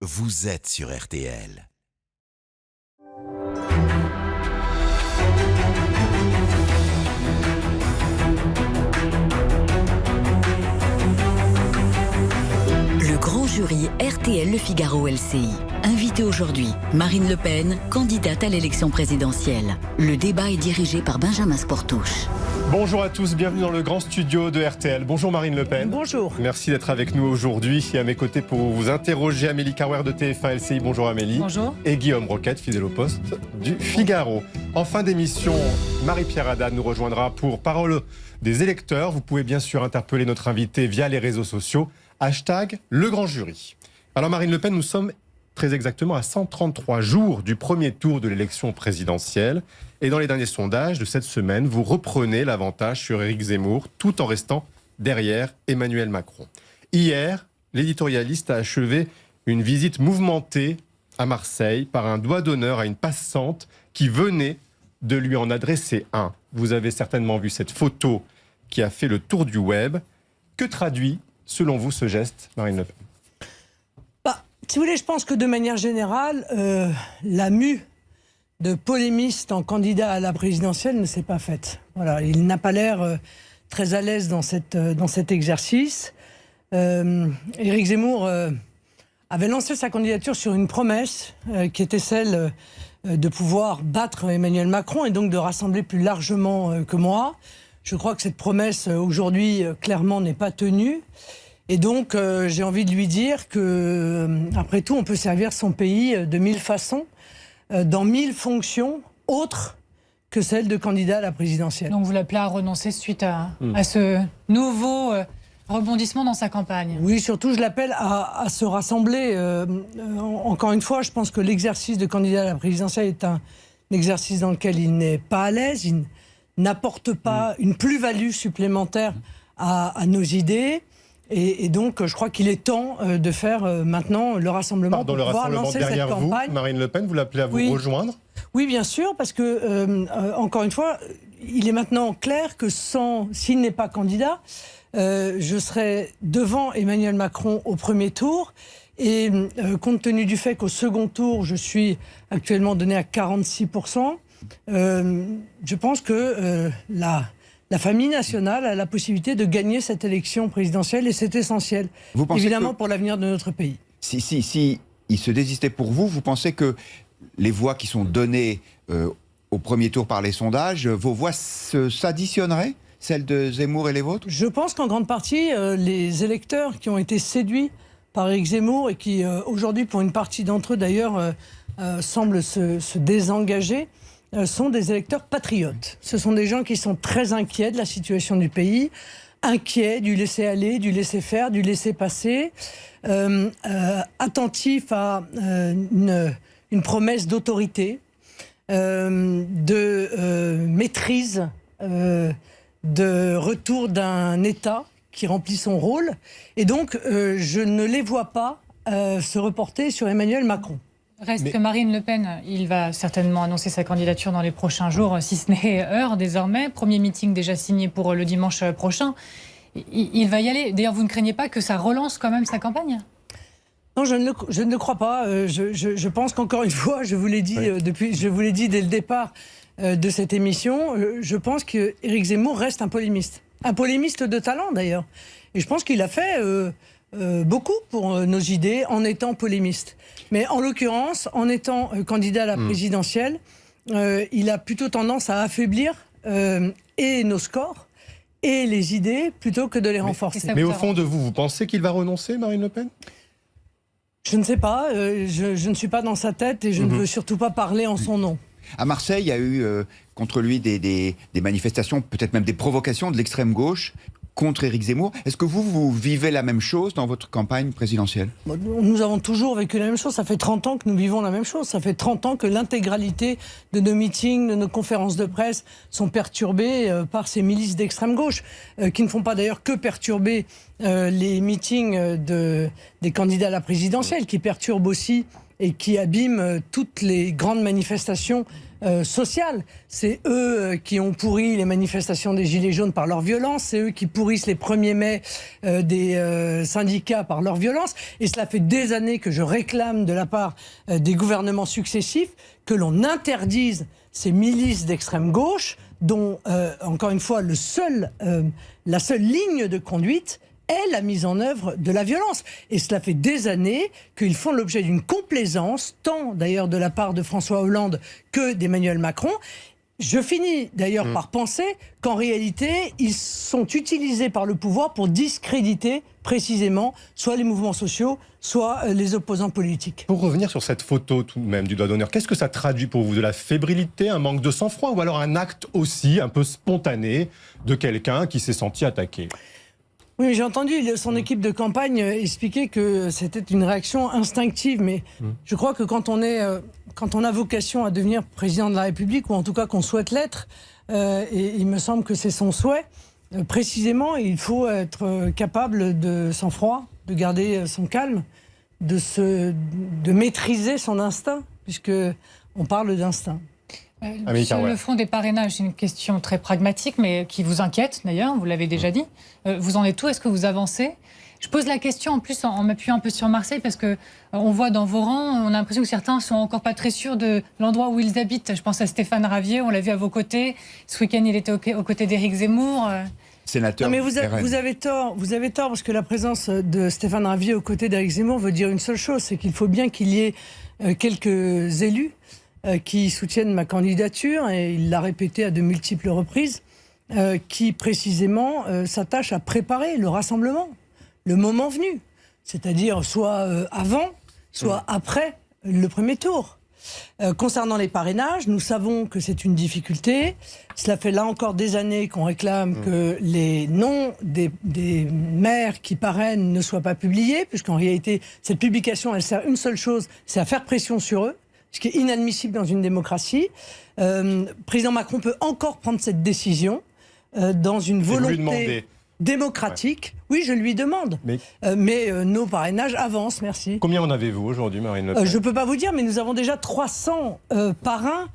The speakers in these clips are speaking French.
Vous êtes sur RTL. Le grand jury RTL Le Figaro LCI. Invité aujourd'hui, Marine Le Pen, candidate à l'élection présidentielle. Le débat est dirigé par Benjamin Sportouche. Bonjour à tous, bienvenue dans le grand studio de RTL. Bonjour Marine Le Pen. Bonjour. Merci d'être avec nous aujourd'hui. Et à mes côtés pour vous interroger, Amélie Carwer de TF1 LCI. Bonjour Amélie. Bonjour. Et Guillaume Roquette, fidèle au poste du Figaro. En fin d'émission, Marie-Pierre Haddad nous rejoindra pour Parole des électeurs. Vous pouvez bien sûr interpeller notre invité via les réseaux sociaux. Hashtag le grand jury. Alors Marine Le Pen, nous sommes très exactement à 133 jours du premier tour de l'élection présidentielle. Et dans les derniers sondages de cette semaine, vous reprenez l'avantage sur Éric Zemmour tout en restant derrière Emmanuel Macron. Hier, l'éditorialiste a achevé une visite mouvementée à Marseille par un doigt d'honneur à une passante qui venait de lui en adresser un. Vous avez certainement vu cette photo qui a fait le tour du web. Que traduit, selon vous, ce geste, Marine Le Pen ? Si vous voulez, je pense que de manière générale, la mue de polémiste en candidat à la présidentielle ne s'est pas faite. Voilà, il n'a pas l'air très à l'aise dans cet exercice. Éric Zemmour avait lancé sa candidature sur une promesse qui était celle de pouvoir battre Emmanuel Macron et donc de rassembler plus largement que moi. Je crois que cette promesse, aujourd'hui, clairement, n'est pas tenue. Et donc, j'ai envie de lui dire que, après tout, on peut servir son pays de mille façons, dans 1000 fonctions autres que celle de candidat à la présidentielle. Donc vous l'appelez à renoncer suite à ce nouveau rebondissement dans sa campagne. Oui, surtout je l'appelle à se rassembler. Encore une fois, je pense que l'exercice de candidat à la présidentielle est un exercice dans lequel il n'est pas à l'aise, il n'apporte pas une plus-value supplémentaire à nos idées. Et donc, je crois qu'il est temps de faire maintenant le rassemblement pour pouvoir lancer cette campagne. Vous, Marine Le Pen, vous l'appelez à vous rejoindre ? Oui, bien sûr, parce que, encore une fois, il est maintenant clair que s'il n'est pas candidat, je serai devant Emmanuel Macron au premier tour. Et compte tenu du fait qu'au second tour, je suis actuellement donné à 46%, je pense que la famille nationale a la possibilité de gagner cette élection présidentielle et c'est essentiel, évidemment, pour l'avenir de notre pays. Si il se désistait pour vous, vous pensez que les voix qui sont données au premier tour par les sondages, vos voix s'additionneraient, celles de Zemmour et les vôtres ? Je pense qu'en grande partie, les électeurs qui ont été séduits par Éric Zemmour et qui, aujourd'hui, pour une partie d'entre eux d'ailleurs, semblent se désengager, sont des électeurs patriotes. Ce sont des gens qui sont très inquiets de la situation du pays, inquiets du laisser-aller, du laisser-faire, du laisser-passer, attentifs à une promesse d'autorité, de maîtrise, de retour d'un État qui remplit son rôle. Et donc, je ne les vois pas se reporter sur Emmanuel Macron. Reste que Marine Le Pen, il va certainement annoncer sa candidature dans les prochains jours, si ce n'est heure désormais. Premier meeting déjà signé pour le dimanche prochain. Il va y aller. D'ailleurs, vous ne craignez pas que ça relance quand même sa campagne ? Non, je ne le crois pas. Je pense qu'encore une fois, je vous l'ai dit dès le départ de cette émission, je pense qu'Éric Zemmour reste un polémiste de talent d'ailleurs. Et je pense qu'il a fait beaucoup pour nos idées en étant polémiste. Mais en l'occurrence, en étant candidat à la présidentielle, il a plutôt tendance à affaiblir et nos scores et les idées plutôt que de les renforcer. Mais au fond de vous, vous pensez qu'il va renoncer, Marine Le Pen ? Je ne sais pas, je ne suis pas dans sa tête et je ne veux surtout pas parler en son nom. À Marseille, il y a eu contre lui des manifestations, peut-être même des provocations de l'extrême gauche contre Éric Zemmour. Est-ce que vous vivez la même chose dans votre campagne présidentielle ? Nous avons toujours vécu la même chose. Ça fait 30 ans que nous vivons la même chose. Ça fait 30 ans que l'intégralité de nos meetings, de nos conférences de presse sont perturbées par ces milices d'extrême gauche, qui ne font pas d'ailleurs que perturber les meetings des candidats à la présidentielle, qui perturbent aussi et qui abîment toutes les grandes manifestations sociales. C'est eux qui ont pourri les manifestations des Gilets jaunes par leur violence, c'est eux qui pourrissent les 1er mai des syndicats par leur violence, et cela fait des années que je réclame de la part des gouvernements successifs que l'on interdise ces milices d'extrême gauche dont, encore une fois, la seule ligne de conduite est la mise en œuvre de la violence. Et cela fait des années qu'ils font l'objet d'une complaisance, tant d'ailleurs de la part de François Hollande que d'Emmanuel Macron. Je finis d'ailleurs par penser qu'en réalité, ils sont utilisés par le pouvoir pour discréditer précisément soit les mouvements sociaux, soit les opposants politiques. Pour revenir sur cette photo tout de même du doigt d'honneur, qu'est-ce que ça traduit pour vous? De la fébrilité, un manque de sang-froid, ou alors un acte aussi un peu spontané de quelqu'un qui s'est senti attaqué? Oui, j'ai entendu son équipe de campagne expliquer que c'était une réaction instinctive, mais je crois que quand on a vocation à devenir président de la République, ou en tout cas qu'on souhaite l'être, et il me semble que c'est son souhait, précisément, il faut être capable de sang-froid, de garder son calme, de maîtriser son instinct, puisque on parle d'instinct. Sur le front des parrainages, c'est une question très pragmatique, mais qui vous inquiète d'ailleurs, vous l'avez déjà dit. Vous en êtes où? Est-ce que vous avancez? Je pose la question en plus en m'appuyant un peu sur Marseille, parce qu'on voit dans vos rangs, on a l'impression que certains sont encore pas très sûrs de l'endroit où ils habitent. Je pense à Stéphane Ravier, on l'a vu à vos côtés. Ce week-end, il était aux côtés d'Éric Zemmour. Sénateur. Non, mais vous avez tort, parce que la présence de Stéphane Ravier aux côtés d'Éric Zemmour veut dire une seule chose, c'est qu'il faut bien qu'il y ait quelques élus qui soutiennent ma candidature, et il l'a répété à de multiples reprises, qui précisément s'attachent à préparer le rassemblement, le moment venu, c'est-à-dire soit avant, soit après le premier tour. Concernant les parrainages, nous savons que c'est une difficulté. Cela fait là encore des années qu'on réclame que les noms des maires qui parrainent ne soient pas publiés, puisqu'en réalité, cette publication, elle sert une seule chose, c'est à faire pression sur eux, ce qui est inadmissible dans une démocratie. Président Macron peut encore prendre cette décision dans une volonté démocratique. Ouais. Oui, je lui demande. Mais nos parrainages avancent, merci. Combien en avez-vous aujourd'hui, Marine Le Pen? Je ne peux pas vous dire, mais nous avons déjà 300 parrains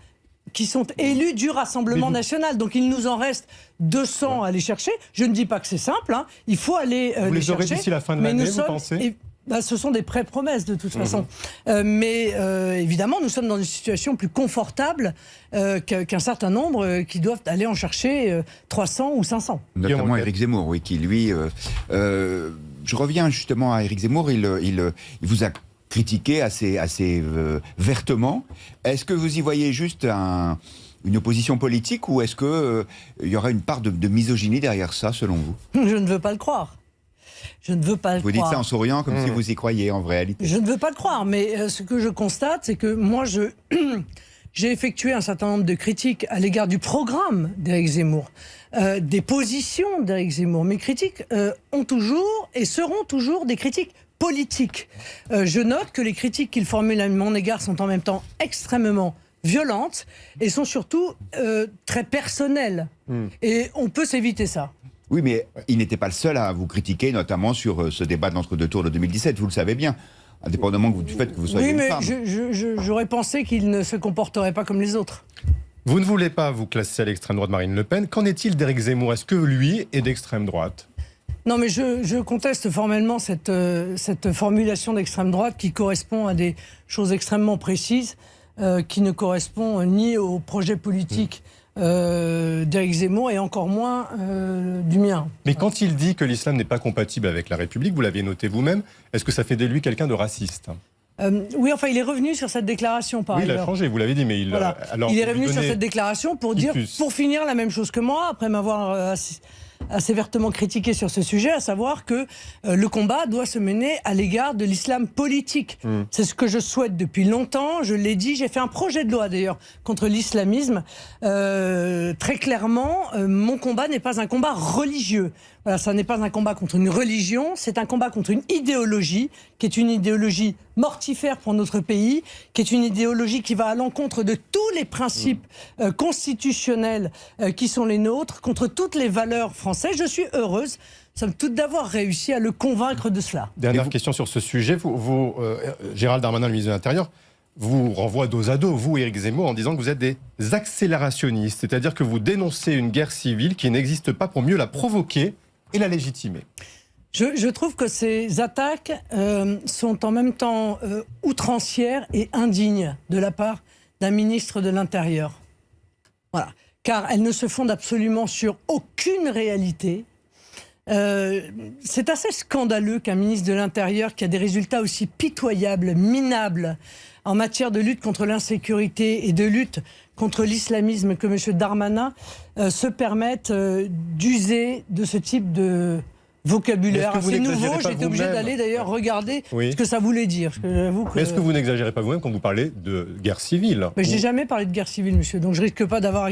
qui sont élus du Rassemblement national. Donc il nous en reste 200 à aller chercher. Je ne dis pas que c'est simple, hein. Il faut aller vous les chercher. Vous les aurez d'ici la fin de l'année, vous pensez? Ce sont des pré-promesses de toute façon. Mais évidemment, nous sommes dans une situation plus confortable qu'un certain nombre qui doivent aller en chercher 300 ou 500. Notamment Éric Zemmour, oui, qui lui... je reviens justement à Éric Zemmour, il vous a critiqué assez vertement. Est-ce que vous y voyez juste une opposition politique, ou est-ce qu'il y aura une part de misogynie derrière ça, selon vous? Je ne veux pas le croire. Je ne veux pas le croire. Vous dites ça en souriant, comme si vous y croyiez en réalité. Je ne veux pas le croire, mais ce que je constate, c'est que moi, j'ai effectué un certain nombre de critiques à l'égard du programme d'Éric Zemmour, des positions d'Éric Zemmour. Mes critiques ont toujours et seront toujours des critiques politiques. Je note que les critiques qu'il formule à mon égard sont en même temps extrêmement violentes et sont surtout très personnelles. Et on peut s'éviter ça. Oui, mais il n'était pas le seul à vous critiquer, notamment sur ce débat d'entre-deux tours de 2017, vous le savez bien, indépendamment du fait que vous soyez une femme. Oui, mais j'aurais pensé qu'il ne se comporterait pas comme les autres. Vous ne voulez pas vous classer à l'extrême droite, Marine Le Pen. Qu'en est-il d'Éric Zemmour? Est-ce que lui est d'extrême droite? Non, mais je conteste formellement cette formulation d'extrême droite qui correspond à des choses extrêmement précises, qui ne correspond ni au projet politique d'Éric Zemmour et encore moins du mien. Mais quand il dit que l'islam n'est pas compatible avec la République, vous l'aviez noté vous-même, est-ce que ça fait de lui quelqu'un de raciste? Oui, enfin, il est revenu sur cette déclaration par ailleurs. Il a changé, vous l'avez dit, mais il est revenu sur cette déclaration pour dire, pour finir, la même chose que moi, après m'avoir assez vertement critiqué sur ce sujet, à savoir que le combat doit se mener à l'égard de l'islam politique. C'est ce que je souhaite depuis longtemps, je l'ai dit, j'ai fait un projet de loi d'ailleurs contre l'islamisme. Très clairement, mon combat n'est pas un combat religieux. Voilà, ça n'est pas un combat contre une religion, c'est un combat contre une idéologie, qui est une idéologie mortifère pour notre pays, qui est une idéologie qui va à l'encontre de tous les principes constitutionnels qui sont les nôtres, contre toutes les valeurs françaises. Je suis heureuse, somme toute, d'avoir réussi à le convaincre de cela. Dernière question sur ce sujet. Gérald Darmanin, le ministre de l'Intérieur, vous renvoie dos à dos, vous, Éric Zemmour, en disant que vous êtes des accélérationnistes, c'est-à-dire que vous dénoncez une guerre civile qui n'existe pas pour mieux la provoquer et la légitimer. Je trouve que ces attaques sont en même temps outrancières et indignes de la part d'un ministre de l'Intérieur. Voilà. Car elles ne se fondent absolument sur aucune réalité. C'est assez scandaleux qu'un ministre de l'Intérieur qui a des résultats aussi pitoyables, minables, en matière de lutte contre l'insécurité et de lutte contre l'islamisme que M. Darmanin se permette d'user de ce type de vocabulaire. C'est nouveau, j'étais obligé d'aller d'ailleurs regarder ce que ça voulait dire. Mais est-ce que vous n'exagérez pas vous-même quand vous parlez de guerre civile? Mais je n'ai jamais parlé de guerre civile, monsieur, donc je risque pas d'avoir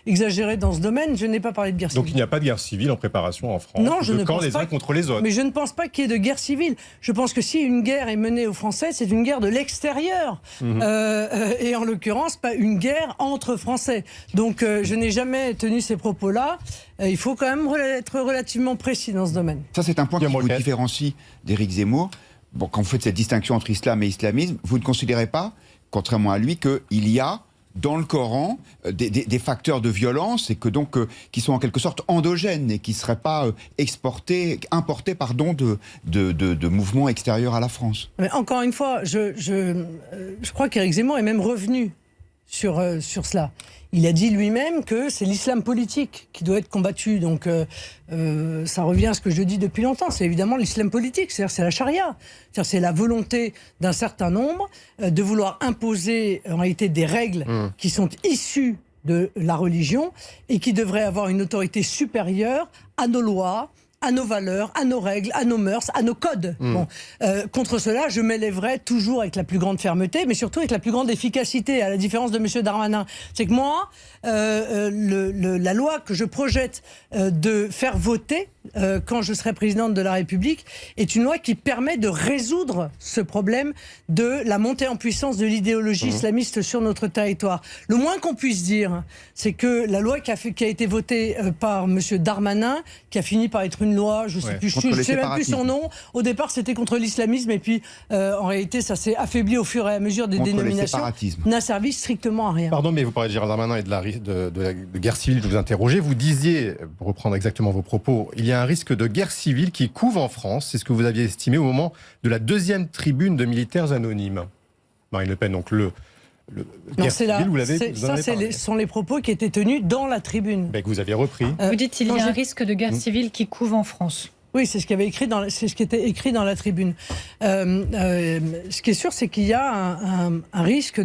exagéré dans ce domaine, je n'ai pas parlé de guerre civile. Donc il n'y a pas de guerre civile en préparation en France? Non, je ne pense les uns contre les autres? Mais je ne pense pas qu'il y ait de guerre civile. Je pense que si une guerre est menée aux Français, c'est une guerre de l'extérieur. Et en l'occurrence, pas une guerre entre Français. Donc je n'ai jamais tenu ces propos-là. Il faut quand même être relativement précis dans ce domaine. Ça, c'est un point qui vous différencie d'Éric Zemmour. Bon, quand vous faites cette distinction entre islam et islamisme, vous ne considérez pas, contrairement à lui, qu'il y a dans le Coran des facteurs de violence et que donc qui sont en quelque sorte endogènes et qui ne seraient pas importés de mouvements extérieurs à la France. Mais encore une fois, je crois qu'Éric Zemmour est même revenu sur cela. Il a dit lui-même que c'est l'islam politique qui doit être combattu. Donc ça revient à ce que je dis depuis longtemps. C'est évidemment l'islam politique, c'est-à-dire c'est la charia. C'est-à-dire c'est la volonté d'un certain nombre de vouloir imposer en réalité des règles qui sont issues de la religion et qui devraient avoir une autorité supérieure à nos lois, à nos valeurs, à nos règles, à nos mœurs, à nos codes. Bon, contre cela, je m'élèverai toujours avec la plus grande fermeté, mais surtout avec la plus grande efficacité, à la différence de M. Darmanin. C'est que moi, la loi que je projette de faire voter quand je serai présidente de la République est une loi qui permet de résoudre ce problème de la montée en puissance de l'idéologie islamiste sur notre territoire. Le moins qu'on puisse dire, c'est que la loi qui a été votée par M. Darmanin, qui a fini par être une loi, je ne sais même plus son nom, au départ c'était contre l'islamisme et puis en réalité ça s'est affaibli au fur et à mesure des dénominations, n'a servi strictement à rien. Pardon, mais vous parlez de Gérald Darmanin et de guerre civile, je vous interrogeais. Vous disiez, pour reprendre exactement vos propos, il y a un risque de guerre civile qui couve en France. C'est ce que vous aviez estimé au moment de la 2e tribune de militaires anonymes. Marine Le Pen, donc ce sont les propos qui étaient tenus dans la tribune. Que vous aviez repris. Vous dites qu'il y a un risque de guerre civile qui couve en France. Oui, c'est ce qui était écrit dans la tribune. Ce qui est sûr, c'est qu'il y a un risque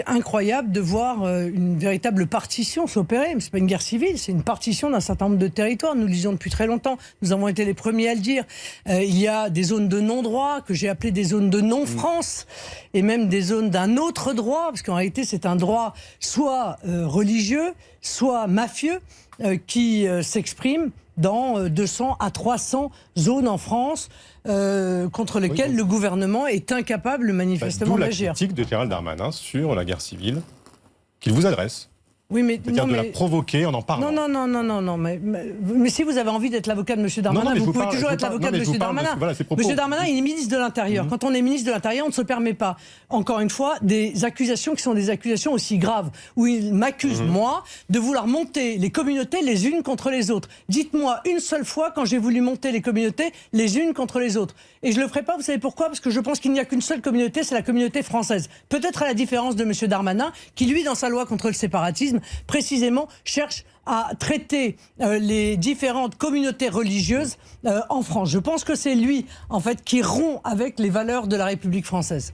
incroyable de voir une véritable partition s'opérer. Mais ce n'est pas une guerre civile, c'est une partition d'un certain nombre de territoires. Nous le disons depuis très longtemps. Nous avons été les premiers à le dire. Il y a des zones de non-droit, que j'ai appelées des zones de non-France, et même des zones d'un autre droit, parce qu'en réalité, c'est un droit soit religieux, soit mafieux, qui s'exprime dans 200 à 300 zones en France contre lesquelles le gouvernement est incapable manifestement d'agir. D'où la critique de Gérald Darmanin sur la guerre civile qu'il vous adresse. Oui, mais c'est-à-dire de la provoquer en parlant. Non, mais si vous avez envie d'être l'avocat de M. Darmanin, vous pouvez toujours être l'avocat de M. Darmanin. M. Darmanin, il est ministre de l'Intérieur. Quand on est ministre de l'Intérieur, on ne se permet pas, encore une fois, des accusations qui sont des accusations aussi graves, où il m'accuse, moi, de vouloir monter les communautés les unes contre les autres. Dites-moi une seule fois quand j'ai voulu monter les communautés les unes contre les autres. Et je ne le ferai pas, vous savez pourquoi? Parce que je pense qu'il n'y a qu'une seule communauté, c'est la communauté française. Peut-être à la différence de M. Darmanin, qui lui, dans sa loi contre le séparatisme, précisément cherche à traiter les différentes communautés religieuses en France. Je pense que c'est lui, en fait, qui rompt avec les valeurs de la République française.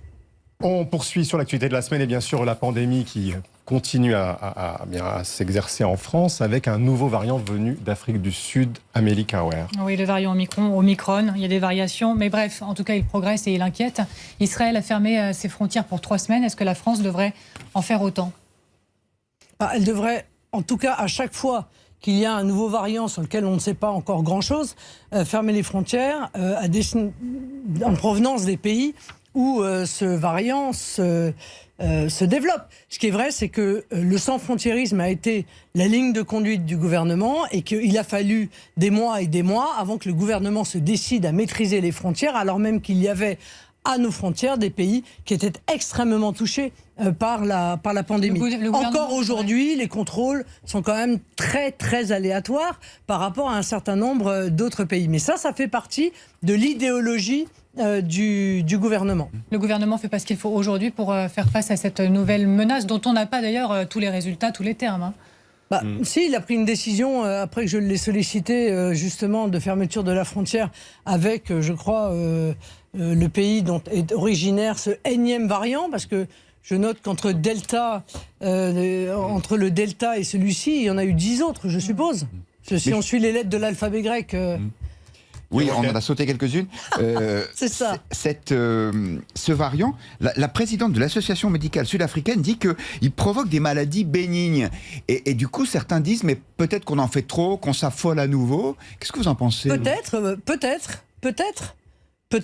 On poursuit sur l'actualité de la semaine et bien sûr la pandémie qui continue à s'exercer en France avec un nouveau variant venu d'Afrique du Sud, Amélie Kaouer. Oui, le variant Omicron, il y a des variations, mais bref, en tout cas il progresse et il inquiète. Israël a fermé ses frontières pour 3 semaines. Est-ce que la France devrait en faire autant ? Elle devrait, en tout cas, à chaque fois qu'il y a un nouveau variant sur lequel on ne sait pas encore grand-chose, fermer les frontières en provenance des pays où ce variant se développe. Ce qui est vrai, c'est que le sans-frontiérisme a été la ligne de conduite du gouvernement et qu'il a fallu des mois et des mois avant que le gouvernement se décide à maîtriser les frontières, alors même qu'il y avait à nos frontières des pays qui étaient extrêmement touchés par la pandémie. Encore aujourd'hui, les contrôles sont quand même très, très aléatoires par rapport à un certain nombre d'autres pays. Mais ça fait partie de l'idéologie du gouvernement. Le gouvernement ne fait pas ce qu'il faut aujourd'hui pour faire face à cette nouvelle menace dont on n'a pas d'ailleurs tous les résultats, tous les termes. Si, il a pris une décision, après que je l'ai sollicité, justement, de fermeture de la frontière avec, je crois, le pays dont est originaire ce énième variant, parce que je note qu'entre entre le Delta et celui-ci, il y en a eu 10 autres, je suppose. Si on suit les lettres de l'alphabet grec... Oui, on en a sauté quelques-unes. C'est ça. Ce variant, la présidente de l'association médicale sud-africaine dit qu'il provoque des maladies bénignes. Et du coup, certains disent, mais peut-être qu'on en fait trop, qu'on s'affole à nouveau. Qu'est-ce que vous en pensez? Peut-être. Et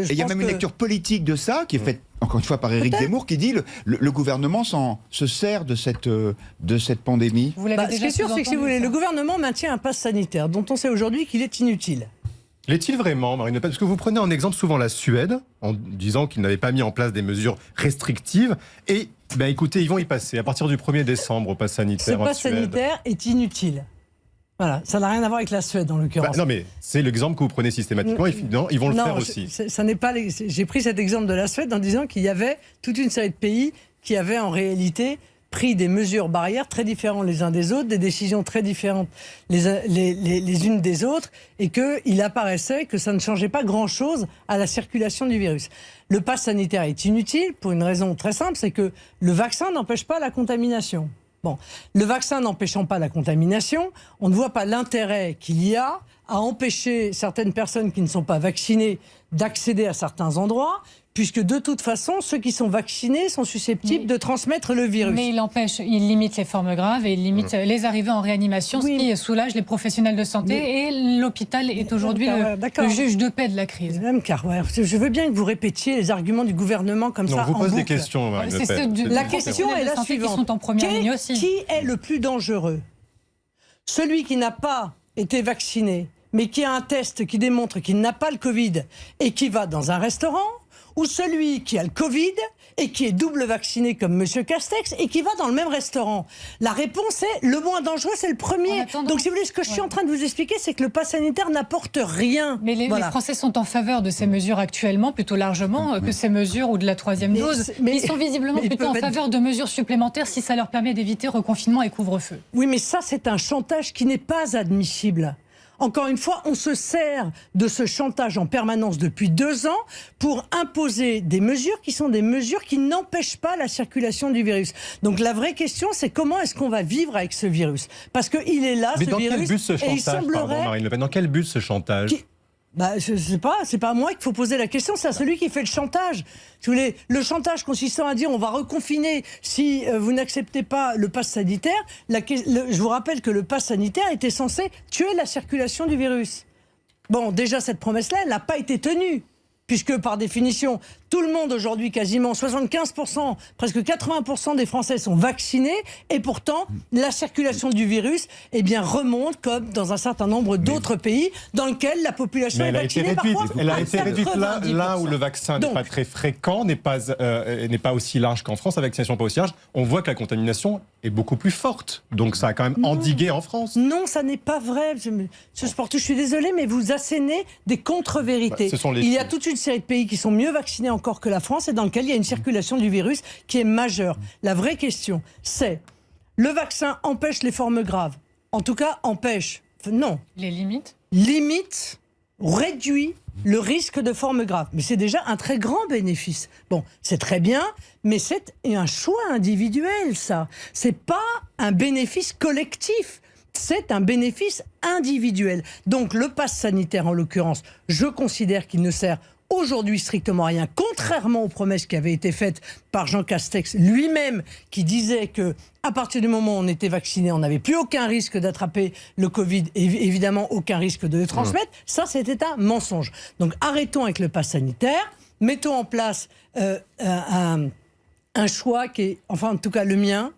il y a même une lecture politique de ça, qui est faite, encore une fois, par Éric Zemmour, qui dit le gouvernement se sert de cette pandémie. Ce qui est sûr, c'est que si vous voulez, le gouvernement maintient un pass sanitaire dont on sait aujourd'hui qu'il est inutile. L'est-il vraiment, Marine Le Pen? Parce que vous prenez en exemple souvent la Suède, en disant qu'ils n'avaient pas mis en place des mesures restrictives. Et écoutez, ils vont y passer à partir du 1er décembre au pass sanitaire. Ce pass sanitaire est inutile. Voilà, ça n'a rien à voir avec la Suède en l'occurrence. Non mais c'est l'exemple que vous prenez systématiquement, ils vont le faire aussi. Ça n'est pas. J'ai pris cet exemple de la Suède en disant qu'il y avait toute une série de pays qui avaient en réalité pris des mesures barrières très différentes les uns des autres, des décisions très différentes les unes des autres, et qu'il apparaissait que ça ne changeait pas grand-chose à la circulation du virus. Le pass sanitaire est inutile pour une raison très simple, c'est que le vaccin n'empêche pas la contamination. Bon, le vaccin n'empêchant pas la contamination, on ne voit pas l'intérêt qu'il y a à empêcher certaines personnes qui ne sont pas vaccinées d'accéder à certains endroits, puisque de toute façon, ceux qui sont vaccinés sont susceptibles de transmettre le virus. Mais il limite les formes graves et il limite les arrivées en réanimation, ce qui soulage les professionnels de santé. Et l'hôpital est aujourd'hui le juge de paix de la crise. Madame Carrère, je veux bien que vous répétiez les arguments du gouvernement comme ça en boucle. On vous pose des questions, Marine Le Pen. La question est la suivante. Qui sont en première ligne aussi. Qui est le plus dangereux? Celui qui n'a pas été vacciné, mais qui a un test qui démontre qu'il n'a pas le Covid et qui va dans un restaurant, ou celui qui a le Covid et qui est double vacciné comme M. Castex et qui va dans le même restaurant? La réponse est le moins dangereux, c'est le premier. Donc si vous voulez, ce que je suis en train de vous expliquer, c'est que le pass sanitaire n'apporte rien. Mais les Français sont en faveur de ces mesures actuellement, plutôt largement que ces mesures ou de la troisième dose. Mais ils sont visiblement plutôt en faveur de mesures supplémentaires si ça leur permet d'éviter reconfinement et couvre-feu. Oui, mais ça, c'est un chantage qui n'est pas admissible. Encore une fois, on se sert de ce chantage en permanence depuis 2 ans pour imposer des mesures qui sont des mesures qui n'empêchent pas la circulation du virus. Donc la vraie question, c'est comment est-ce qu'on va vivre avec ce virus? Parce qu'il est là, ce virus. Mais dans quel but ce chantage, pardon, Marine Le Pen? Dans quel but ce chantage? Je sais pas, c'est pas à moi qu'il faut poser la question, c'est à celui qui fait le chantage. Si vous voulez, le chantage consistant à dire on va reconfiner si vous n'acceptez pas le pass sanitaire, je vous rappelle que le pass sanitaire était censé tuer la circulation du virus. Bon, déjà cette promesse-là, elle n'a pas été tenue. Puisque par définition, tout le monde aujourd'hui, quasiment 75%, presque 80% des Français sont vaccinés, et pourtant la circulation du virus remonte comme dans un certain nombre d'autres pays dans lesquels la population est vaccinée. Elle a été réduite là où le vaccin n'est pas très fréquent, n'est pas aussi large qu'en France, la vaccination n'est pas aussi large. On voit que la contamination est beaucoup plus forte. Donc ça a quand même endigué en France. Non, ça n'est pas vrai. Ce Sportou, je suis désolée, mais vous assénez des contre-vérités. Il y a toute une série de pays qui sont mieux vaccinés encore que la France et dans lequel il y a une circulation du virus qui est majeure. La vraie question, c'est le vaccin empêche les formes graves. En tout cas, empêche. Non. Les limites ? Limite, réduit le risque de formes graves. Mais c'est déjà un très grand bénéfice. Bon, c'est très bien, mais c'est un choix individuel, ça. C'est pas un bénéfice collectif. C'est un bénéfice individuel. Donc le pass sanitaire, en l'occurrence, je considère qu'il ne sert aujourd'hui strictement rien, contrairement aux promesses qui avaient été faites par Jean Castex lui-même, qui disait que à partir du moment où on était vacciné, on n'avait plus aucun risque d'attraper le Covid et évidemment aucun risque de le transmettre. Ça, c'était un mensonge. Donc arrêtons avec le pass sanitaire, mettons en place un choix qui est, enfin en tout cas le mien,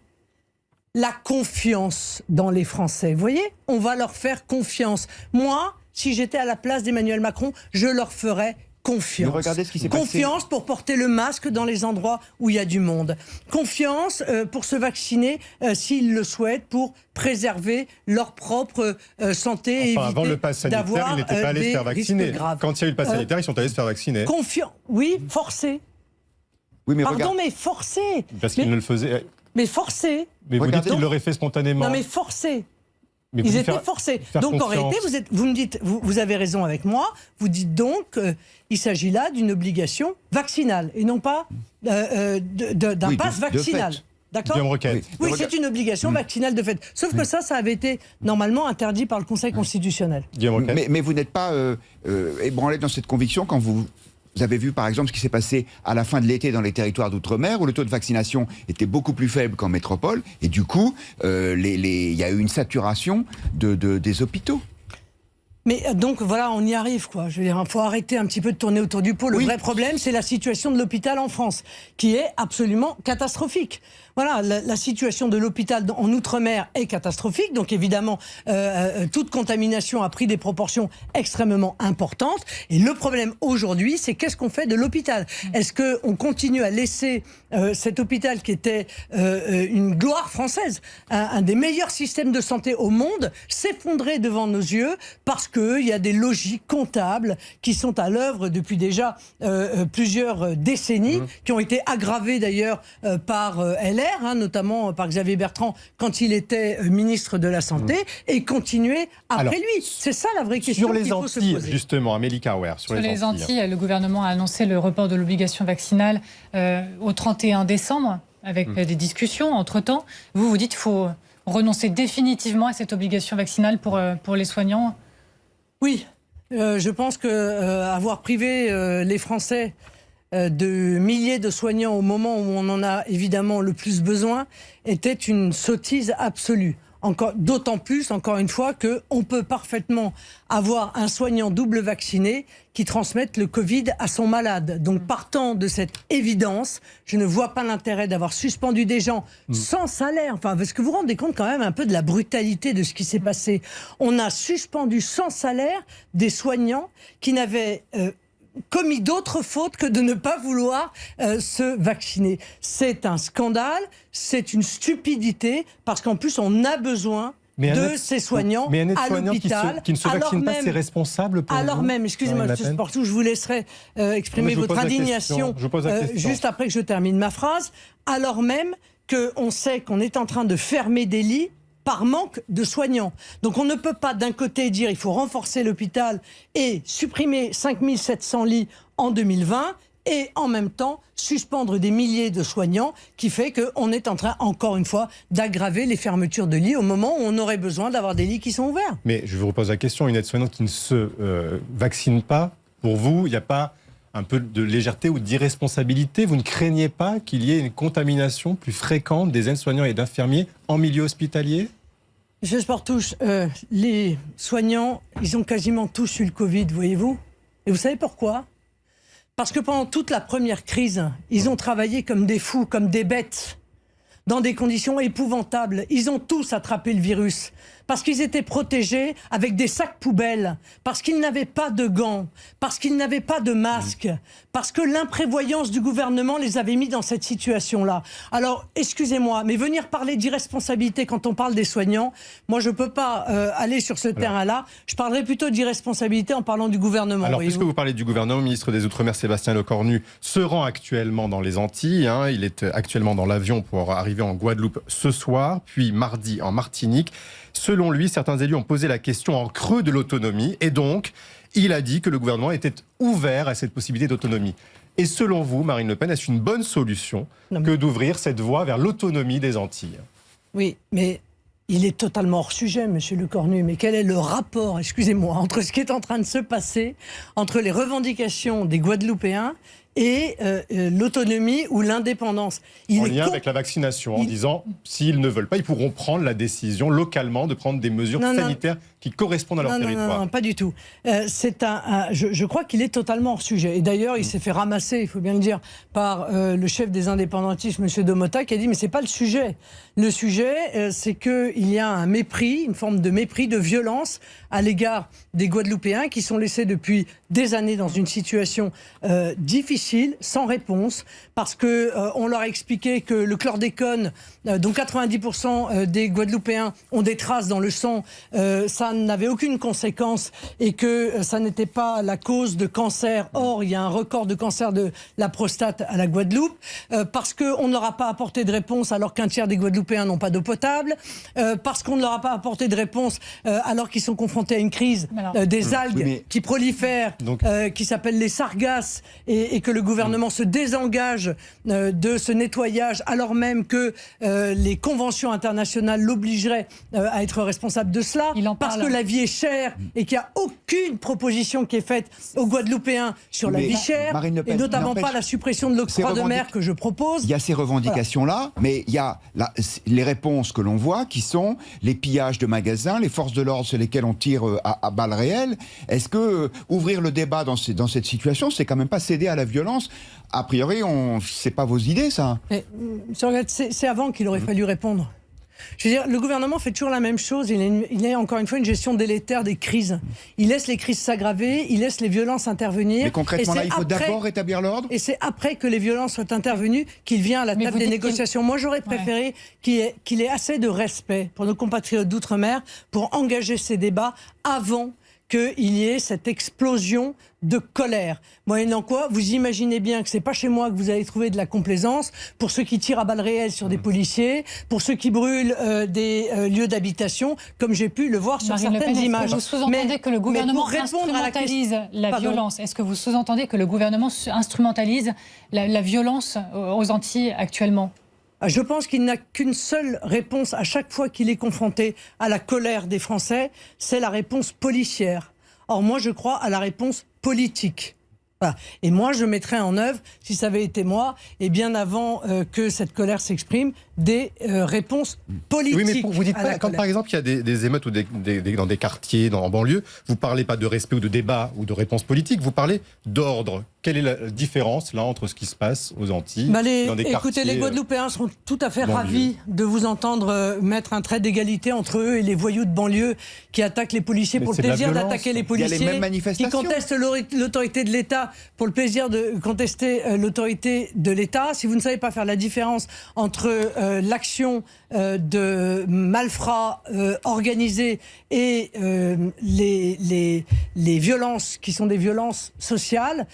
la confiance dans les Français. Vous voyez, on va leur faire confiance. Moi, si j'étais à la place d'Emmanuel Macron, je leur ferais confiance. Mais regardez ce qui s'est confiance pour porter le masque dans les endroits où il y a du monde. Confiance pour se vacciner s'ils le souhaitent, pour préserver leur propre santé et éviter avant le pass sanitaire, ils n'étaient pas allés se faire vacciner. Quand il y a eu le pass sanitaire, ils sont allés se faire vacciner. Oui, forcé. Oui, mais Pardon, mais forcé. Parce qu'ils ne le faisaient. Mais forcé. Mais vous dites qu'ils l'auraient fait spontanément. Non, mais forcé. Mais ils étaient forcés. Donc en réalité, vous me dites, vous avez raison avec moi, vous dites donc qu'il s'agit là d'une obligation vaccinale et non pas d'un pass vaccinal. D'accord ? Oui, c'est une obligation vaccinale de fait. Sauf que ça avait été normalement interdit par le Conseil constitutionnel. Mais vous n'êtes pas ébranlé dans cette conviction quand vous avez vu par exemple ce qui s'est passé à la fin de l'été dans les territoires d'outre-mer où le taux de vaccination était beaucoup plus faible qu'en métropole et du coup il y a eu une saturation des hôpitaux. Mais donc voilà, on y arrive quoi. Je veux dire, il faut arrêter un petit peu de tourner autour du pot. Le vrai problème, c'est la situation de l'hôpital en France, qui est absolument catastrophique. Voilà, la situation de l'hôpital en Outre-mer est catastrophique. Donc évidemment, toute contamination a pris des proportions extrêmement importantes. Et le problème aujourd'hui, c'est qu'est-ce qu'on fait de l'hôpital ? Est-ce qu'on continue à laisser cet hôpital qui était une gloire française, un des meilleurs systèmes de santé au monde, s'effondrer devant nos yeux parce qu'il y a des logiques comptables qui sont à l'œuvre depuis déjà plusieurs décennies, qui ont été aggravées d'ailleurs par LR, notamment par Xavier Bertrand quand il était ministre de la Santé, et continuer après lui. C'est ça la vraie question qu'il faut se poser. Sur les Antilles, justement, Amélie Carwer, sur les Antilles, le gouvernement a annoncé le report de l'obligation vaccinale au 31 décembre, avec des discussions entre-temps. Vous dites qu'il faut renoncer définitivement à cette obligation vaccinale pour les soignants ? Oui, je pense qu'avoir privé les Français de milliers de soignants au moment où on en a évidemment le plus besoin était une sottise absolue. D'autant plus, encore une fois, qu'on peut parfaitement avoir un soignant double vacciné qui transmette le Covid à son malade. Donc partant de cette évidence, je ne vois pas l'intérêt d'avoir suspendu des gens sans salaire. Enfin, est-ce que vous vous rendez compte quand même un peu de la brutalité de ce qui s'est passé ? On a suspendu sans salaire des soignants qui n'avaient commis d'autres fautes que de ne pas vouloir se vacciner. C'est un scandale, c'est une stupidité, parce qu'en plus on a besoin de ces soignants à l'hôpital. Qui ne se vaccinent pas, c'est responsable pour alors vous, même, excusez-moi, je vous laisserai exprimer votre indignation juste après que je termine ma phrase, alors même qu'on sait qu'on est en train de fermer des lits par manque de soignants. Donc on ne peut pas d'un côté dire il faut renforcer l'hôpital et supprimer 5700 lits en 2020 et en même temps suspendre des milliers de soignants, qui fait qu'on est en train, encore une fois, d'aggraver les fermetures de lits au moment où on aurait besoin d'avoir des lits qui sont ouverts. Mais je vous repose la question, une aide-soignante qui ne se vaccine pas, pour vous, il n'y a pas un peu de légèreté ou d'irresponsabilité? Vous ne craignez pas qu'il y ait une contamination plus fréquente des aides-soignants et d'infirmiers en milieu hospitalier? Monsieur Sportouche, les soignants, ils ont quasiment tous eu le Covid, voyez-vous. Et vous savez pourquoi? Parce que pendant toute la première crise, ils ont travaillé comme des fous, comme des bêtes, dans des conditions épouvantables. Ils ont tous attrapé le virus. Parce qu'ils étaient protégés avec des sacs poubelles, parce qu'ils n'avaient pas de gants, parce qu'ils n'avaient pas de masques, parce que l'imprévoyance du gouvernement les avait mis dans cette situation-là. Alors, excusez-moi, mais venir parler d'irresponsabilité quand on parle des soignants, moi je ne peux pas aller sur ce terrain-là. Je parlerai plutôt d'irresponsabilité en parlant du gouvernement. Alors, puisque vous parlez du gouvernement, le ministre des Outre-mer, Sébastien Lecornu, se rend actuellement dans les Antilles. Il est actuellement dans l'avion pour arriver en Guadeloupe ce soir, puis mardi en Martinique. Selon lui, certains élus ont posé la question en creux de l'autonomie et donc, il a dit que le gouvernement était ouvert à cette possibilité d'autonomie. Et selon vous, Marine Le Pen, est-ce une bonne solution que d'ouvrir cette voie vers l'autonomie des Antilles? Oui, mais Il est totalement hors sujet, Monsieur Lecornu, mais quel est le rapport, excusez-moi, entre ce qui est en train de se passer, entre les revendications des Guadeloupéens et l'autonomie ou l'indépendance? En lien avec la vaccination, en disant, s'ils ne veulent pas, ils pourront prendre la décision localement de prendre des mesures sanitaires qui correspondent à leur territoire. Non, pas du tout. Je crois qu'il est totalement hors sujet. Et d'ailleurs, il s'est fait ramasser, il faut bien le dire, par le chef des indépendantistes, M. Domota, qui a dit, mais c'est pas le sujet. Le sujet, c'est qu'il y a un mépris, une forme de mépris, de violence à l'égard des Guadeloupéens qui sont laissés depuis des années dans une situation difficile, sans réponse, parce qu'on leur a expliqué que le chlordécone, dont 90% des Guadeloupéens ont des traces dans le sang, ça n'avait aucune conséquence et que ça n'était pas la cause de cancer. Or, il y a un record de cancer de la prostate à la Guadeloupe, parce qu'on ne leur a pas apporté de réponse alors qu'un tiers des Guadeloupéens n'ont pas d'eau potable, parce qu'on ne leur a pas apporté de réponse alors qu'ils sont confrontés à une crise des algues qui prolifèrent, qui s'appellent les sargasses, et que le gouvernement se désengage de ce nettoyage alors même que les conventions internationales l'obligeraient à être responsable de cela, parce que la vie est chère et qu'il n'y a aucune proposition qui est faite aux Guadeloupéens sur la vie chère, et notamment pas la suppression de l'octroi de mer que je propose. Il y a ces revendications-là, mais il y a les réponses que l'on voit qui sont les pillages de magasins, les forces de l'ordre sur lesquelles on tire à balles réelles. Est-ce que ouvrir le débat dans cette situation, c'est quand même pas céder à la violence? A priori, c'est pas vos idées, ça. C'est avant qu'il aurait fallu répondre. Je veux dire, le gouvernement fait toujours la même chose. Il est encore une fois une gestion délétère des crises. Il laisse les crises s'aggraver, il laisse les violences intervenir. Mais concrètement, là, il faut d'abord rétablir l'ordre. Et c'est après que les violences soient intervenues qu'il vient à la table des négociations. Moi, j'aurais préféré qu'il ait assez de respect pour nos compatriotes d'outre-mer pour engager ces débats avant qu'il y ait cette explosion de colère. Moyennant quoi, vous imaginez bien que c'est pas chez moi que vous allez trouver de la complaisance pour ceux qui tirent à balles réelles sur des policiers, pour ceux qui brûlent des lieux d'habitation, comme j'ai pu le voir sur certaines images. Est-ce que vous sous-entendez que le gouvernement instrumentalise la violence? Est-ce que vous sous-entendez que le gouvernement instrumentalise la violence aux Antilles actuellement? Je pense qu'il n'a qu'une seule réponse à chaque fois qu'il est confronté à la colère des Français, c'est la réponse policière. Or, moi, je crois à la réponse politique. Voilà. Et moi, je mettrais en œuvre, si ça avait été moi, et bien avant que cette colère s'exprime, des réponses politiques. Oui, mais vous dites pas, quand par exemple il y a des émeutes ou dans des quartiers, en banlieue, vous parlez pas de respect ou de débat ou de réponse politique, vous parlez d'ordre. Quelle est la différence là entre ce qui se passe aux Antilles, dans des quartiers? Écoutez, les Guadeloupéens seront tout à fait ravis de vous entendre mettre un trait d'égalité entre eux et les voyous de banlieue qui attaquent les policiers pour le plaisir d'attaquer les policiers, il y a les mêmes manifestations, qui contestent l'autorité de l'État pour le plaisir de contester l'autorité de l'État. Si vous ne savez pas faire la différence entre l'action de malfrats organisés et les violences qui sont des violences sociales,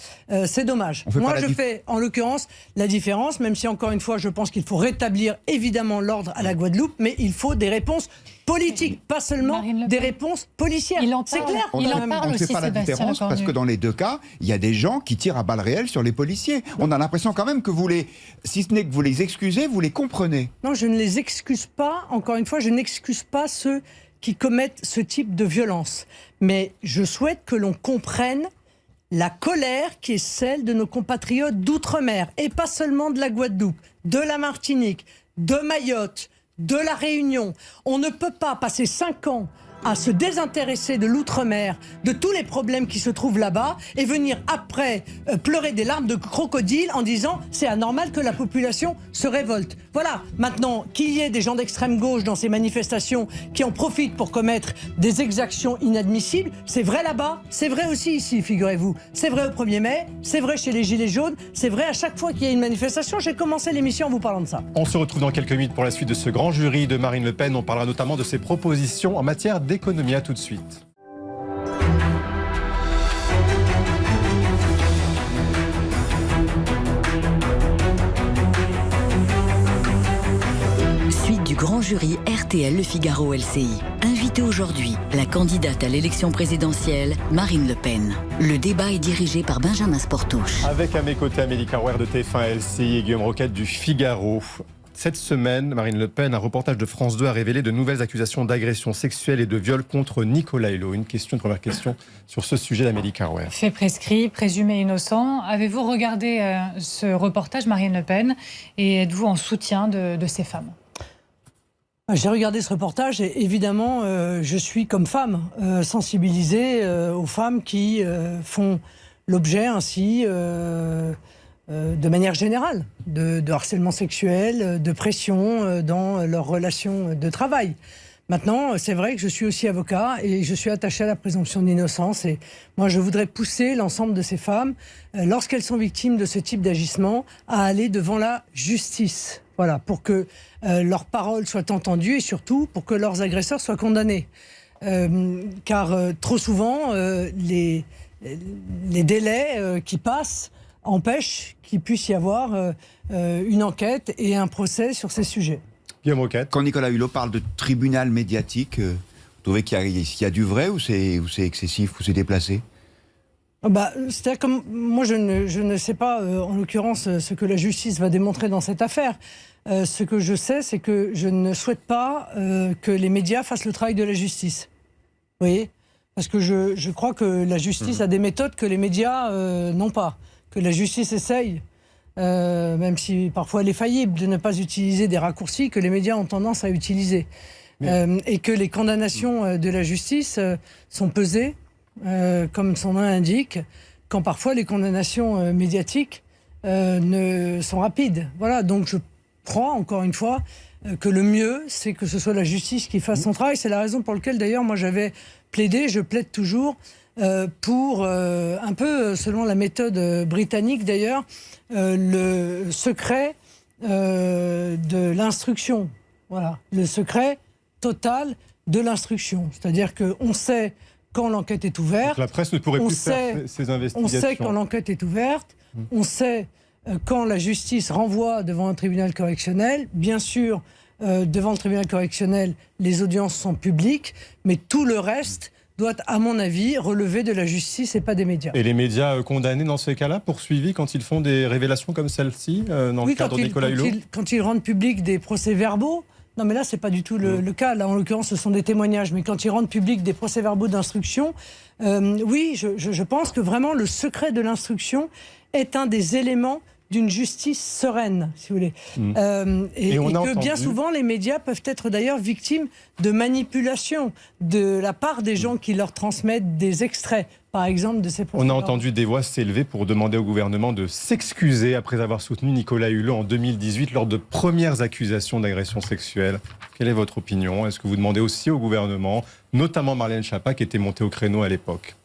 c'est dommage. Moi, je fais en l'occurrence la différence, même si encore une fois, je pense qu'il faut rétablir évidemment l'ordre à la Guadeloupe, mais il faut des réponses politiques, pas seulement des réponses policières. C'est clair. On ne fait pas la différence parce que dans les deux cas, il y a des gens qui tirent à balles réelles sur les policiers. On a l'impression quand même que si ce n'est que vous les excusez, vous les comprenez. Non, je ne les excuse pas. Encore une fois, je n'excuse pas ceux qui commettent ce type de violence. Mais je souhaite que l'on comprenne la colère qui est celle de nos compatriotes d'outre-mer, et pas seulement de la Guadeloupe, de la Martinique, de Mayotte, de la Réunion. On ne peut pas passer 5 ans à se désintéresser de l'outre-mer, de tous les problèmes qui se trouvent là-bas, et venir après pleurer des larmes de crocodile en disant c'est anormal que la population se révolte. Voilà, maintenant qu'il y ait des gens d'extrême gauche dans ces manifestations qui en profitent pour commettre des exactions inadmissibles, c'est vrai là-bas, c'est vrai aussi ici, figurez-vous. C'est vrai au 1er mai, c'est vrai chez les Gilets jaunes, c'est vrai à chaque fois qu'il y a une manifestation. J'ai commencé l'émission en vous parlant de ça. On se retrouve dans quelques minutes pour la suite de ce grand jury de Marine Le Pen. On parlera notamment de ses propositions en matière d'économie. À tout de suite. Suite du grand jury RTL Le Figaro LCI. Invitée aujourd'hui, la candidate à l'élection présidentielle, Marine Le Pen. Le débat est dirigé par Benjamin Sportouche. Avec à mes côtés Amélie Carouer de TF1 LCI et Guillaume Roquette du Figaro. Cette semaine, Marine Le Pen, un reportage de France 2 a révélé de nouvelles accusations d'agression sexuelle et de viol contre Nicolas Hulot. Une première question sur ce sujet d'Amélie Carrouer. Fait prescrit, présumé innocent. Avez-vous regardé ce reportage, Marine Le Pen, et êtes-vous en soutien de ces femmes ? J'ai regardé ce reportage et évidemment, je suis comme femme sensibilisée aux femmes qui font l'objet ainsi, de manière générale, de harcèlement sexuel, de pression dans leurs relations de travail. Maintenant, c'est vrai que je suis aussi avocat et je suis attaché à la présomption d'innocence. Et moi, je voudrais pousser l'ensemble de ces femmes, lorsqu'elles sont victimes de ce type d'agissement, à aller devant la justice. Voilà, pour que leurs paroles soient entendues et surtout pour que leurs agresseurs soient condamnés. Car trop souvent, les délais qui passent empêchent qu'il puisse y avoir une enquête et un procès sur ces sujets. Guillaume Roquette. Quand Nicolas Hulot parle de tribunal médiatique, vous trouvez qu'il y a du vrai ou c'est excessif ou c'est déplacé ? C'est-à-dire que moi, je ne sais pas, en l'occurrence, ce que la justice va démontrer dans cette affaire. Ce que je sais, c'est que je ne souhaite pas que les médias fassent le travail de la justice. Vous voyez ? Parce que je crois que la justice a des méthodes que les médias n'ont pas. Que la justice essaye, même si parfois elle est faillible, de ne pas utiliser des raccourcis que les médias ont tendance à utiliser. Et que les condamnations de la justice sont pesées, comme son nom l'indique, quand parfois les condamnations médiatiques sont rapides. Voilà, donc je crois, encore une fois, que le mieux, c'est que ce soit la justice qui fasse son travail. C'est la raison pour laquelle, d'ailleurs, moi j'avais plaidé, je plaide toujours, pour, un peu selon la méthode britannique d'ailleurs, le secret de l'instruction. Voilà, le secret total de l'instruction. C'est-à-dire qu'on sait quand l'enquête est ouverte. Donc la presse ne pourrait plus faire ces investigations. On sait quand l'enquête est ouverte, on sait quand la justice renvoie devant un tribunal correctionnel. Bien sûr, devant le tribunal correctionnel, les audiences sont publiques, mais tout le reste doit, à mon avis, relever de la justice et pas des médias. Et les médias condamnés dans ces cas-là, poursuivis quand ils font des révélations comme celle-ci, dans le cadre de Nicolas Hulot ? Quand ils rendent public des procès-verbaux, non mais là c'est pas du tout le cas, là en l'occurrence ce sont des témoignages, mais quand ils rendent public des procès-verbaux d'instruction, oui, je pense que vraiment le secret de l'instruction est un des éléments d'une justice sereine, si vous voulez. Et que bien souvent, les médias peuvent être d'ailleurs victimes de manipulation de la part des gens qui leur transmettent des extraits, par exemple, de ces procès. On a entendu des voix s'élever pour demander au gouvernement de s'excuser après avoir soutenu Nicolas Hulot en 2018 lors de premières accusations d'agression sexuelle. Quelle est votre opinion ? Est-ce que vous demandez aussi au gouvernement, notamment Marlène Schiappa, qui était montée au créneau à l'époque ?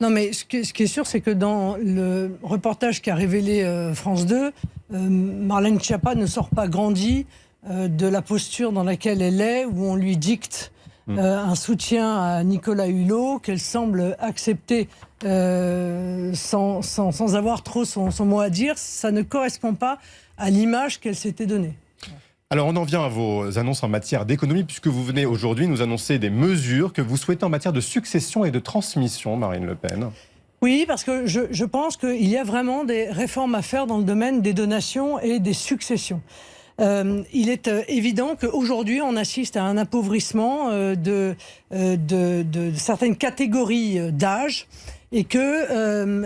Non, mais ce qui est sûr, c'est que dans le reportage qu'a révélé France 2, Marlène Schiappa ne sort pas grandie de la posture dans laquelle elle est, où on lui dicte un soutien à Nicolas Hulot, qu'elle semble accepter sans avoir trop son mot à dire. Ça ne correspond pas à l'image qu'elle s'était donnée. Alors on en vient à vos annonces en matière d'économie, puisque vous venez aujourd'hui nous annoncer des mesures que vous souhaitez en matière de succession et de transmission, Marine Le Pen. Oui, parce que je pense qu'il y a vraiment des réformes à faire dans le domaine des donations et des successions. Il est évident qu'aujourd'hui, on assiste à un appauvrissement de certaines catégories d'âge et que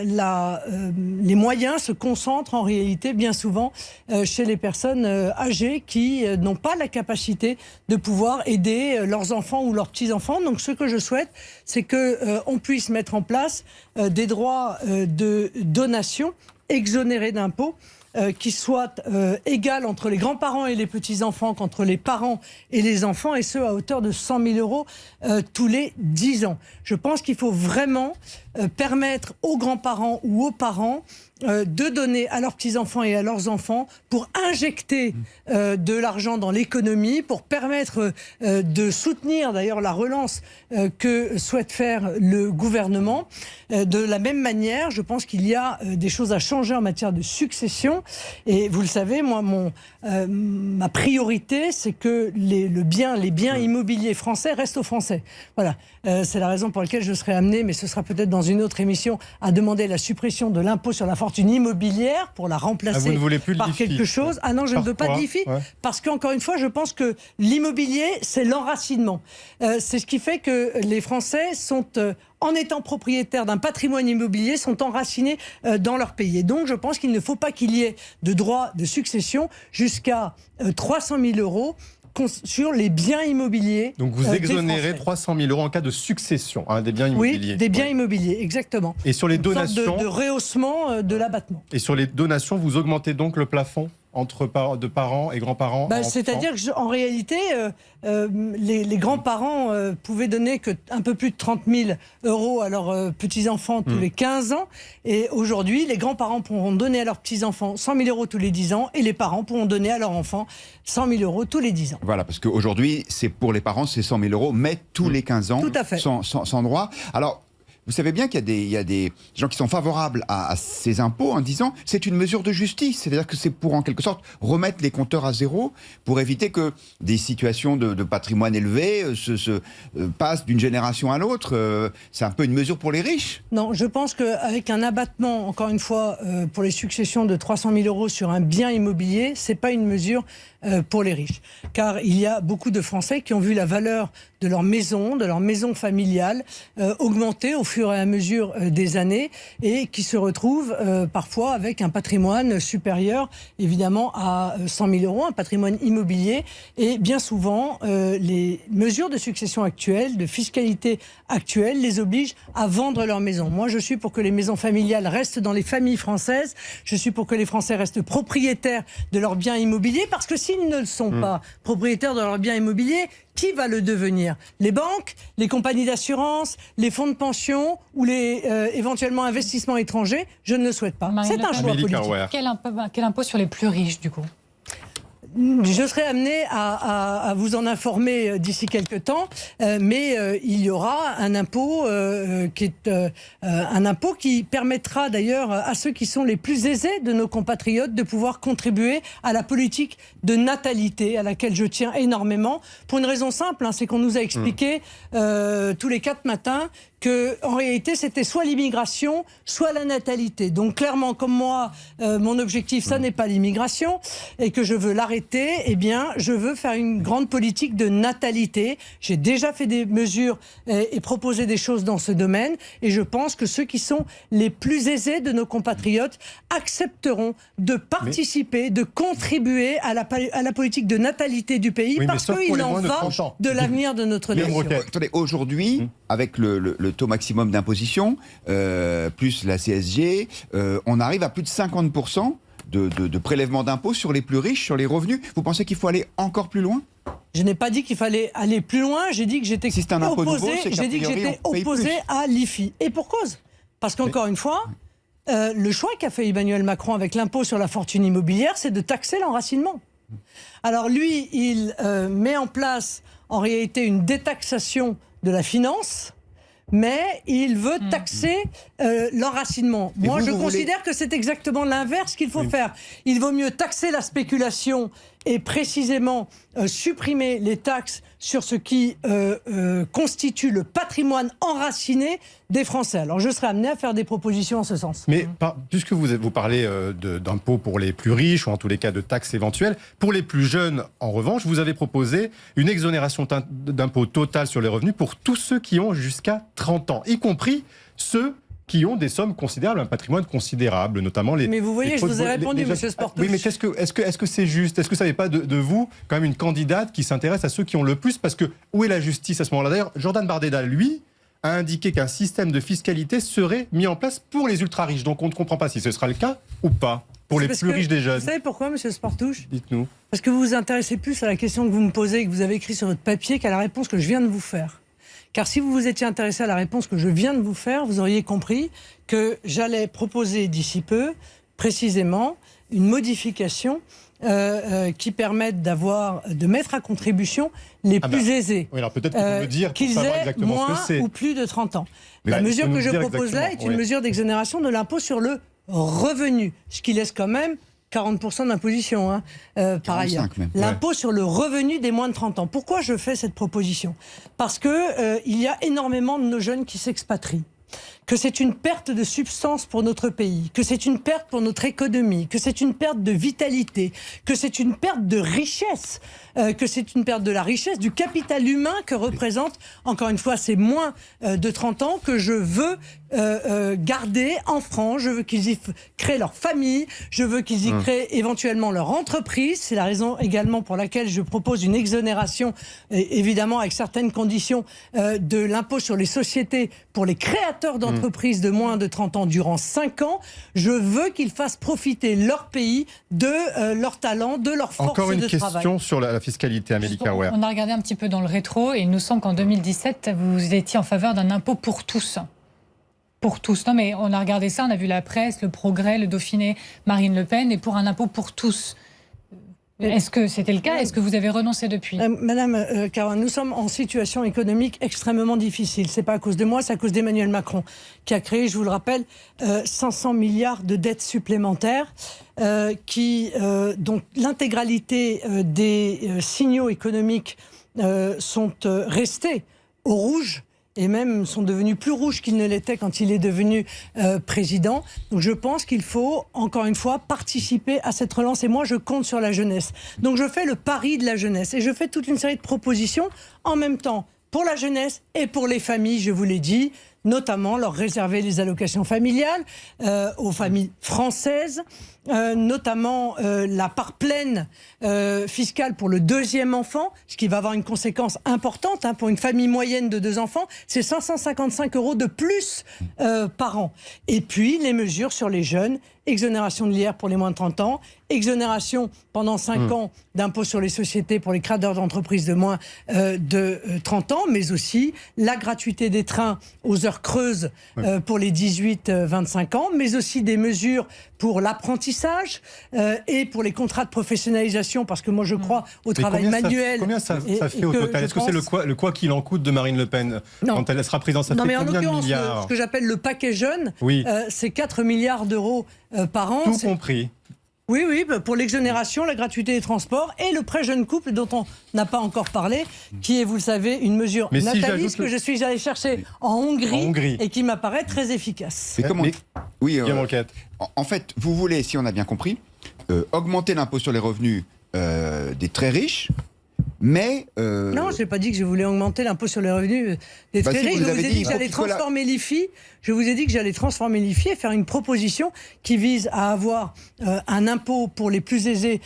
les moyens se concentrent en réalité bien souvent chez les personnes âgées qui n'ont pas la capacité de pouvoir aider leurs enfants ou leurs petits-enfants. Donc ce que je souhaite, c'est qu'on puisse mettre en place des droits de donation exonérés d'impôts, qui soit égal entre les grands-parents et les petits-enfants qu'entre les parents et les enfants, et ce à hauteur de 100 000 € tous les 10 ans. Je pense qu'il faut vraiment permettre aux grands-parents ou aux parents de donner à leurs petits-enfants et à leurs enfants pour injecter de l'argent dans l'économie, pour permettre de soutenir d'ailleurs la relance que souhaite faire le gouvernement. De la même manière, je pense qu'il y a des choses à changer en matière de succession. Et vous le savez, moi, ma priorité, c'est que les biens immobiliers français restent aux Français. Voilà. C'est la raison pour laquelle je serai amené, mais ce sera peut-être dans une autre émission, à demander la suppression de l'impôt sur la fortune immobilière pour la remplacer par quelque chose. Ah non, je ne veux pas de l'IFI, parce qu'encore une fois, je pense que l'immobilier, c'est l'enracinement. C'est ce qui fait que les Français sont, en étant propriétaires d'un patrimoine immobilier, sont enracinés dans leur pays. Et donc, je pense qu'il ne faut pas qu'il y ait de droits de succession jusqu'à 300 000 € sur les biens immobiliers. Donc vous exonérez 300 000 € en cas de succession des biens immobiliers. Oui, des biens immobiliers, exactement. Et sur les donations, de rehaussement de l'abattement. Et sur les donations, vous augmentez donc le plafond de parents et grands-parents. C'est-à-dire qu'en réalité, les grands-parents pouvaient donner un peu plus de 30 000 € à leurs petits-enfants tous les 15 ans. Et aujourd'hui, les grands-parents pourront donner à leurs petits-enfants 100 000 € tous les 10 ans et les parents pourront donner à leurs enfants 100 000 € tous les 10 ans. Voilà, parce qu'aujourd'hui, c'est pour les parents, c'est 100 000 €, mais tous les 15 ans, tout à fait. Sans droit. Alors, vous savez bien qu'il y a des gens qui sont favorables à ces impôts en disant c'est une mesure de justice, c'est-à-dire que c'est pour en quelque sorte remettre les compteurs à zéro pour éviter que des situations de patrimoine élevé se passent d'une génération à l'autre. C'est un peu une mesure pour les riches. Non, je pense qu'avec un abattement, encore une fois, pour les successions de 300 000 € sur un bien immobilier, c'est pas une mesure pour les riches. Car il y a beaucoup de Français qui ont vu la valeur de leur maison familiale augmenter au fur et à mesure des années et qui se retrouvent parfois avec un patrimoine supérieur évidemment à 100 000 €, un patrimoine immobilier. Et bien souvent, les mesures de succession actuelles, de fiscalité actuelle, les obligent à vendre leur maison. Moi, je suis pour que les maisons familiales restent dans les familles françaises. Je suis pour que les Français restent propriétaires de leurs biens immobiliers, parce que s'ils ne le sont pas propriétaires de leurs biens immobiliers, qui va le devenir? Les banques, les compagnies d'assurance, les fonds de pension ou les éventuellement investissements étrangers? Je ne le souhaite pas. C'est un choix politique. Quel impôt sur les plus riches, du coup? Je serai amené à vous en informer d'ici quelques temps, mais il y aura un impôt qui permettra d'ailleurs à ceux qui sont les plus aisés de nos compatriotes de pouvoir contribuer à la politique de natalité à laquelle je tiens énormément, pour une raison simple, c'est qu'on nous a expliqué tous les 4 matins qu'en réalité c'était soit l'immigration, soit la natalité. Donc clairement, comme moi, mon objectif, ça n'est pas l'immigration et que je veux l'arrêter, eh bien je veux faire une grande politique de natalité. J'ai déjà fait des mesures et proposé des choses dans ce domaine, et je pense que ceux qui sont les plus aisés de nos compatriotes accepteront de participer, de contribuer à la politique de natalité du pays, parce qu'il en va de l'avenir de notre nation. Attendez, aujourd'hui, avec le taux maximum d'imposition, plus la CSG, on arrive à plus de 50% de prélèvement d'impôts sur les plus riches, sur les revenus. Vous pensez qu'il faut aller encore plus loin ? Je n'ai pas dit qu'il fallait aller plus loin, j'ai dit que j'étais opposé à l'IFI. Et pour cause. Parce qu'encore une fois, le choix qu'a fait Emmanuel Macron avec l'impôt sur la fortune immobilière, c'est de taxer l'enracinement. Alors lui, il met en place en réalité une détaxation de la finance, mais il veut taxer l'enracinement. Moi, je considère que c'est exactement l'inverse qu'il faut faire. Il vaut mieux taxer la spéculation et précisément supprimer les taxes sur ce qui constitue le patrimoine enraciné des Français. Alors, je serai amené à faire des propositions en ce sens. Mais puisque vous parlez d'impôts pour les plus riches, ou en tous les cas de taxes éventuelles, pour les plus jeunes, en revanche, vous avez proposé une exonération d'impôt totale sur les revenus pour tous ceux qui ont jusqu'à 30 ans, y compris ceux qui ont des sommes considérables, un patrimoine considérable, notamment les... Mais vous voyez, je vous ai répondu, monsieur Sportouche. Oui, mais est-ce que c'est juste? Est-ce que ça n'est pas de vous, quand même, une candidate qui s'intéresse à ceux qui ont le plus? Parce que où est la justice à ce moment-là? D'ailleurs, Jordan Bardella, lui, a indiqué qu'un système de fiscalité serait mis en place pour les ultra-riches. Donc on ne comprend pas si ce sera le cas ou pas, pour les plus riches des jeunes. Vous savez pourquoi, monsieur Sportouche? Dites-nous. Parce que vous vous intéressez plus à la question que vous me posez et que vous avez écrite sur votre papier qu'à la réponse que je viens de vous faire. Car si vous vous étiez intéressé à la réponse que je viens de vous faire, vous auriez compris que j'allais proposer d'ici peu, précisément, une modification qui permette de mettre à contribution les plus aisés. Oui, alors peut-être que vous me dire qu'ils aient moins ou plus de 30 ans. Mais la mesure que je propose là est une mesure d'exonération de l'impôt sur le revenu, ce qui laisse quand même 40% d'imposition, hein, par ailleurs. Même. L'impôt sur le revenu des moins de 30 ans. Pourquoi je fais cette proposition ? Parce que il y a énormément de nos jeunes qui s'expatrient, que c'est une perte de substance pour notre pays, que c'est une perte pour notre économie, que c'est une perte de vitalité, que c'est une perte de richesse, que c'est une perte de la richesse, du capital humain que représente, encore une fois, ces moins de 30 ans que je veux garder en France. Je veux qu'ils y créent leur famille, je veux qu'ils y créent éventuellement leur entreprise. C'est la raison également pour laquelle je propose une exonération, évidemment avec certaines conditions, de l'impôt sur les sociétés pour les créateurs d'entreprises de moins de 30 ans durant 5 ans. Je veux qu'ils fassent profiter leur pays de leur talent, de leur force de travail. Encore une question sur la fiscalité, Amélie Carrouer. On a regardé un petit peu dans le rétro et il nous semble qu'en 2017, vous étiez en faveur d'un impôt pour tous. Pour tous. Non, mais on a regardé ça, on a vu la presse, le Progrès, le Dauphiné, Marine Le Pen, et pour un impôt pour tous. Est-ce que c'était le cas ? Est-ce que vous avez renoncé depuis ? Madame Carrouer, nous sommes en situation économique extrêmement difficile. C'est pas à cause de moi, c'est à cause d'Emmanuel Macron, qui a créé, je vous le rappelle, 500 milliards de dettes supplémentaires, donc l'intégralité des signaux économiques sont restés au rouge, et même sont devenus plus rouges qu'ils ne l'étaient quand il est devenu président. Donc je pense qu'il faut, encore une fois, participer à cette relance. Et moi, je compte sur la jeunesse. Donc je fais le pari de la jeunesse. Et je fais toute une série de propositions en même temps pour la jeunesse et pour les familles, je vous l'ai dit, notamment leur réserver les allocations familiales aux familles françaises, notamment la part pleine fiscale pour le deuxième enfant, ce qui va avoir une conséquence importante pour une famille moyenne de 2 enfants, c'est 555 € de plus par an. Et puis les mesures sur les jeunes, exonération de l'IR pour les moins de 30 ans, exonération pendant 5 ans d'impôt sur les sociétés pour les créateurs d'entreprises de moins de 30 ans, mais aussi la gratuité des trains aux heures creuses pour les 18-25 ans, mais aussi des mesures pour l'apprentissage et pour les contrats de professionnalisation, parce que moi je crois au travail manuel. Combien ça fait au total ? Est-ce que c'est le quoi qu'il en coûte de Marine Le Pen quand elle sera présidente ? Ça fait combien de milliards ? Ce que j'appelle le paquet jeune, c'est 4 milliards d'euros par an. Tout compris. Oui, pour l'exonération, la gratuité des transports et le prêt jeune couple dont on n'a pas encore parlé, qui est, vous le savez, une mesure nataliste que je suis allé chercher en Hongrie et qui m'apparaît très efficace. Oui, en fait, vous voulez, si on a bien compris, augmenter l'impôt sur les revenus des très riches, mais... Non, je n'ai pas dit que je voulais augmenter l'impôt sur les revenus des très riches. Je vous ai dit que j'allais transformer l'IFI. Je vous ai dit que j'allais transformer l'IFI et faire une proposition qui vise à avoir un impôt pour les plus aisés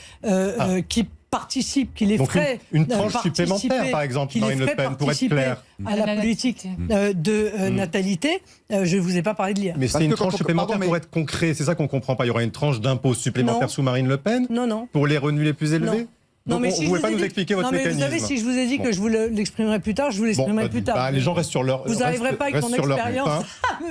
qui participent, qui les ferait une tranche supplémentaire, par exemple, Marine Le Pen, pour être clair. À la politique de natalité. Je ne vous ai pas parlé de l'IR. Mais c'est une tranche supplémentaire pour être concret. C'est ça qu'on ne comprend pas. Il y aura une tranche d'impôt supplémentaire sous Marine Le Pen pour les revenus les plus élevés. Non, mais vous ne pouvez pas nous expliquer votre mécanisme. Vous savez, si je vous ai dit que je vous l'exprimerai plus tard, je vous l'exprimerai plus tard. Les gens restent sur leur... Vous n'arriverez pas avec mon expérience.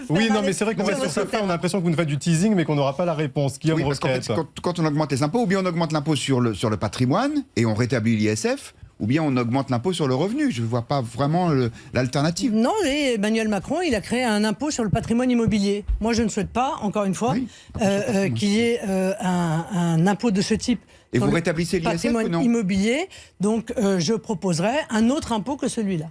Oui, non, mais c'est vrai qu'on reste sur ce fait. On a l'impression que vous nous faites du teasing, mais qu'on n'aura pas la réponse. Oui, parce qu'en fait, quand on augmente les impôts, ou bien on augmente l'impôt sur le patrimoine et on rétablit l'ISF, ou bien on augmente l'impôt sur le revenu. Je ne vois pas vraiment l'alternative. Non, et Emmanuel Macron, il a créé un impôt sur le patrimoine immobilier. Moi, je ne souhaite pas, encore une fois, qu'il y ait un impôt de ce type. Et vous rétablissez l'ISF ou non ? Immobilier, donc je proposerai un autre impôt que celui-là.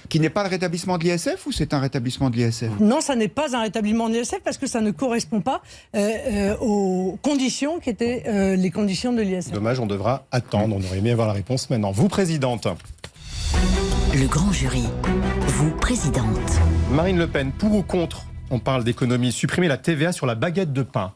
Qui n'est pas le rétablissement de l'ISF ou c'est un rétablissement de l'ISF ? Non, ça n'est pas un rétablissement de l'ISF parce que ça ne correspond pas aux conditions qui étaient les conditions de l'ISF. Dommage, on devra attendre. On aurait aimé avoir la réponse maintenant. Vous, présidente. Le grand jury. Vous, présidente. Marine Le Pen, pour ou contre, on parle d'économie, supprimer la TVA sur la baguette de pain,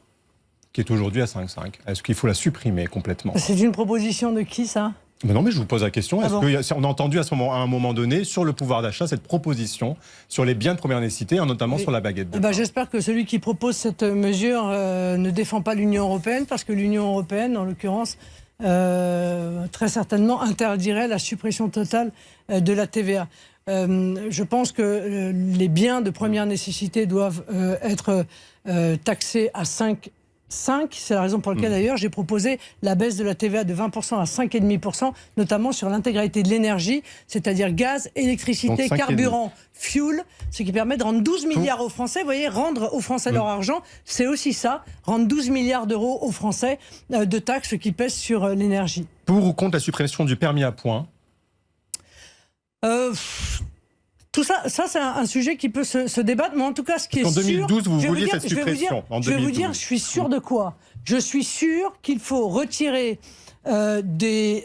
qui est aujourd'hui à 5,5. Est-ce qu'il faut la supprimer complètement ? C'est une proposition de qui, ça ? Mais non, mais je vous pose la question. On a entendu à un moment donné, sur le pouvoir d'achat, cette proposition sur les biens de première nécessité, notamment sur la baguette de pain. J'espère que celui qui propose cette mesure ne défend pas l'Union européenne, parce que l'Union européenne, en l'occurrence, très certainement interdirait la suppression totale de la TVA. Je pense que les biens de première nécessité doivent être taxés à 5 C'est la raison pour laquelle d'ailleurs j'ai proposé la baisse de la TVA de 20% à 5,5%, notamment sur l'intégralité de l'énergie, c'est-à-dire gaz, électricité, carburant, fuel, ce qui permet de rendre 12 milliards aux Français. Vous voyez, rendre aux Français leur argent, c'est aussi ça, rendre 12 milliards d'euros aux Français de taxes qui pèsent sur l'énergie. Pour ou contre la suppression du permis à points? Tout ça c'est un sujet qui peut se débattre, mais en tout cas, ce qui est sûr... En 2012, vous vouliez cette suppression. Je vais vous dire, je suis sûr de quoi? Je suis sûr qu'il faut retirer des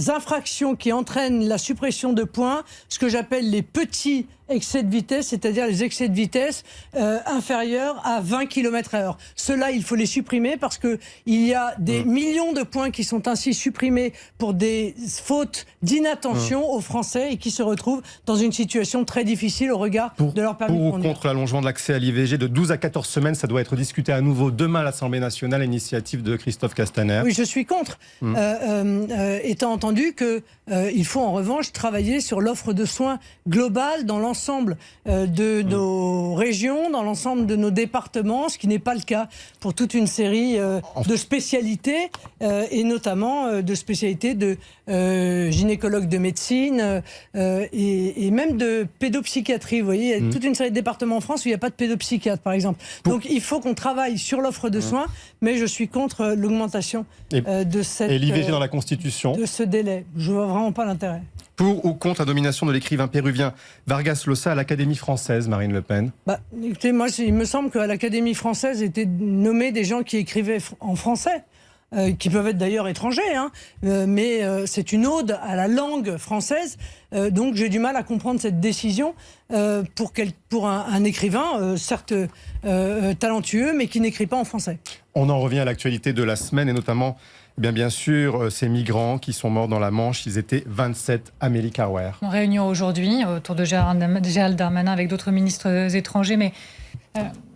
infractions qui entraînent la suppression de points, ce que j'appelle les petits excès de vitesse, c'est-à-dire les excès de vitesse inférieurs à 20 km/h. Ceux-là, il faut les supprimer parce qu'il y a des millions de points qui sont ainsi supprimés pour des fautes d'inattention aux Français et qui se retrouvent dans une situation très difficile au regard de leur permis de conduire. Pour ou contre l'allongement de l'accès à l'IVG de 12 à 14 semaines, ça doit être discuté à nouveau demain à l'Assemblée nationale, à l'initiative de Christophe Castaner. Oui, je suis contre. Étant entendu qu'il faut en revanche travailler sur l'offre de soins globale dans l'ensemble de nos régions, dans l'ensemble de nos départements, ce qui n'est pas le cas pour toute une série de spécialités, et notamment de spécialités de gynécologue de médecine et même de pédopsychiatrie. Vous voyez, il y a toute une série de départements en France où il n'y a pas de pédopsychiatre, par exemple. Donc il faut qu'on travaille sur l'offre de soins, mais je suis contre l'augmentation de cette... Et l'IVG dans la Constitution. De ce délai. Je ne vois vraiment pas l'intérêt. Pour ou contre la domination de l'écrivain péruvien Vargas Llosa à l'Académie française, Marine Le Pen? Écoutez, moi, il me semble qu'à l'Académie française étaient nommés des gens qui écrivaient en français. Qui peuvent être d'ailleurs étrangers, mais c'est une ode à la langue française, donc j'ai du mal à comprendre cette décision pour un écrivain, certes talentueux, mais qui n'écrit pas en français. On en revient à l'actualité de la semaine, et notamment, bien sûr, ces migrants qui sont morts dans la Manche. Ils étaient 27 à Melik-Aouer. En réunion aujourd'hui, autour de Gérald Darmanin avec d'autres ministres étrangers, mais...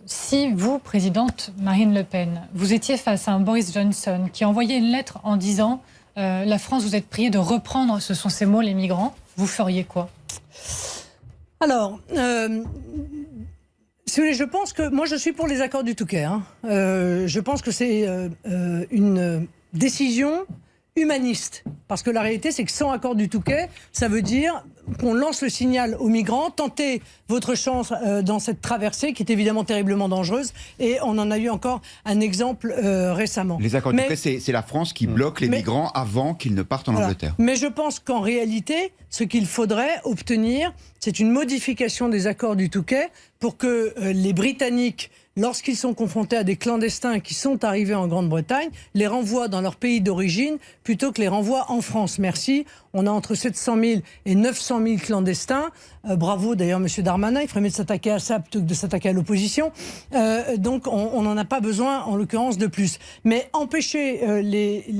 Si vous, présidente Marine Le Pen, vous étiez face à un Boris Johnson qui envoyait une lettre en disant la France, vous êtes priée de reprendre, ce sont ces mots, les migrants, vous feriez quoi? Alors, si vous voulez, je pense que... Moi, je suis pour les accords du Touquet. Je pense que c'est une décision humaniste. Parce que la réalité, c'est que sans accord du Touquet, ça veut dire qu'on lance le signal aux migrants, tentez votre chance dans cette traversée qui est évidemment terriblement dangereuse, et on en a eu encore un exemple récemment. Les accords du Touquet, c'est la France qui bloque les migrants avant qu'ils ne partent en Angleterre. Mais je pense qu'en réalité, ce qu'il faudrait obtenir, c'est une modification des accords du Touquet pour que les Britanniques, lorsqu'ils sont confrontés à des clandestins qui sont arrivés en Grande-Bretagne, les renvoient dans leur pays d'origine plutôt que les renvoient en France. Merci. On a entre 700 000 et 900 000 clandestins. Bravo d'ailleurs M. Darmanin, il ferait mieux de s'attaquer à ça plutôt que de s'attaquer à l'opposition. Donc on n'en a pas besoin en l'occurrence de plus. Mais empêcher,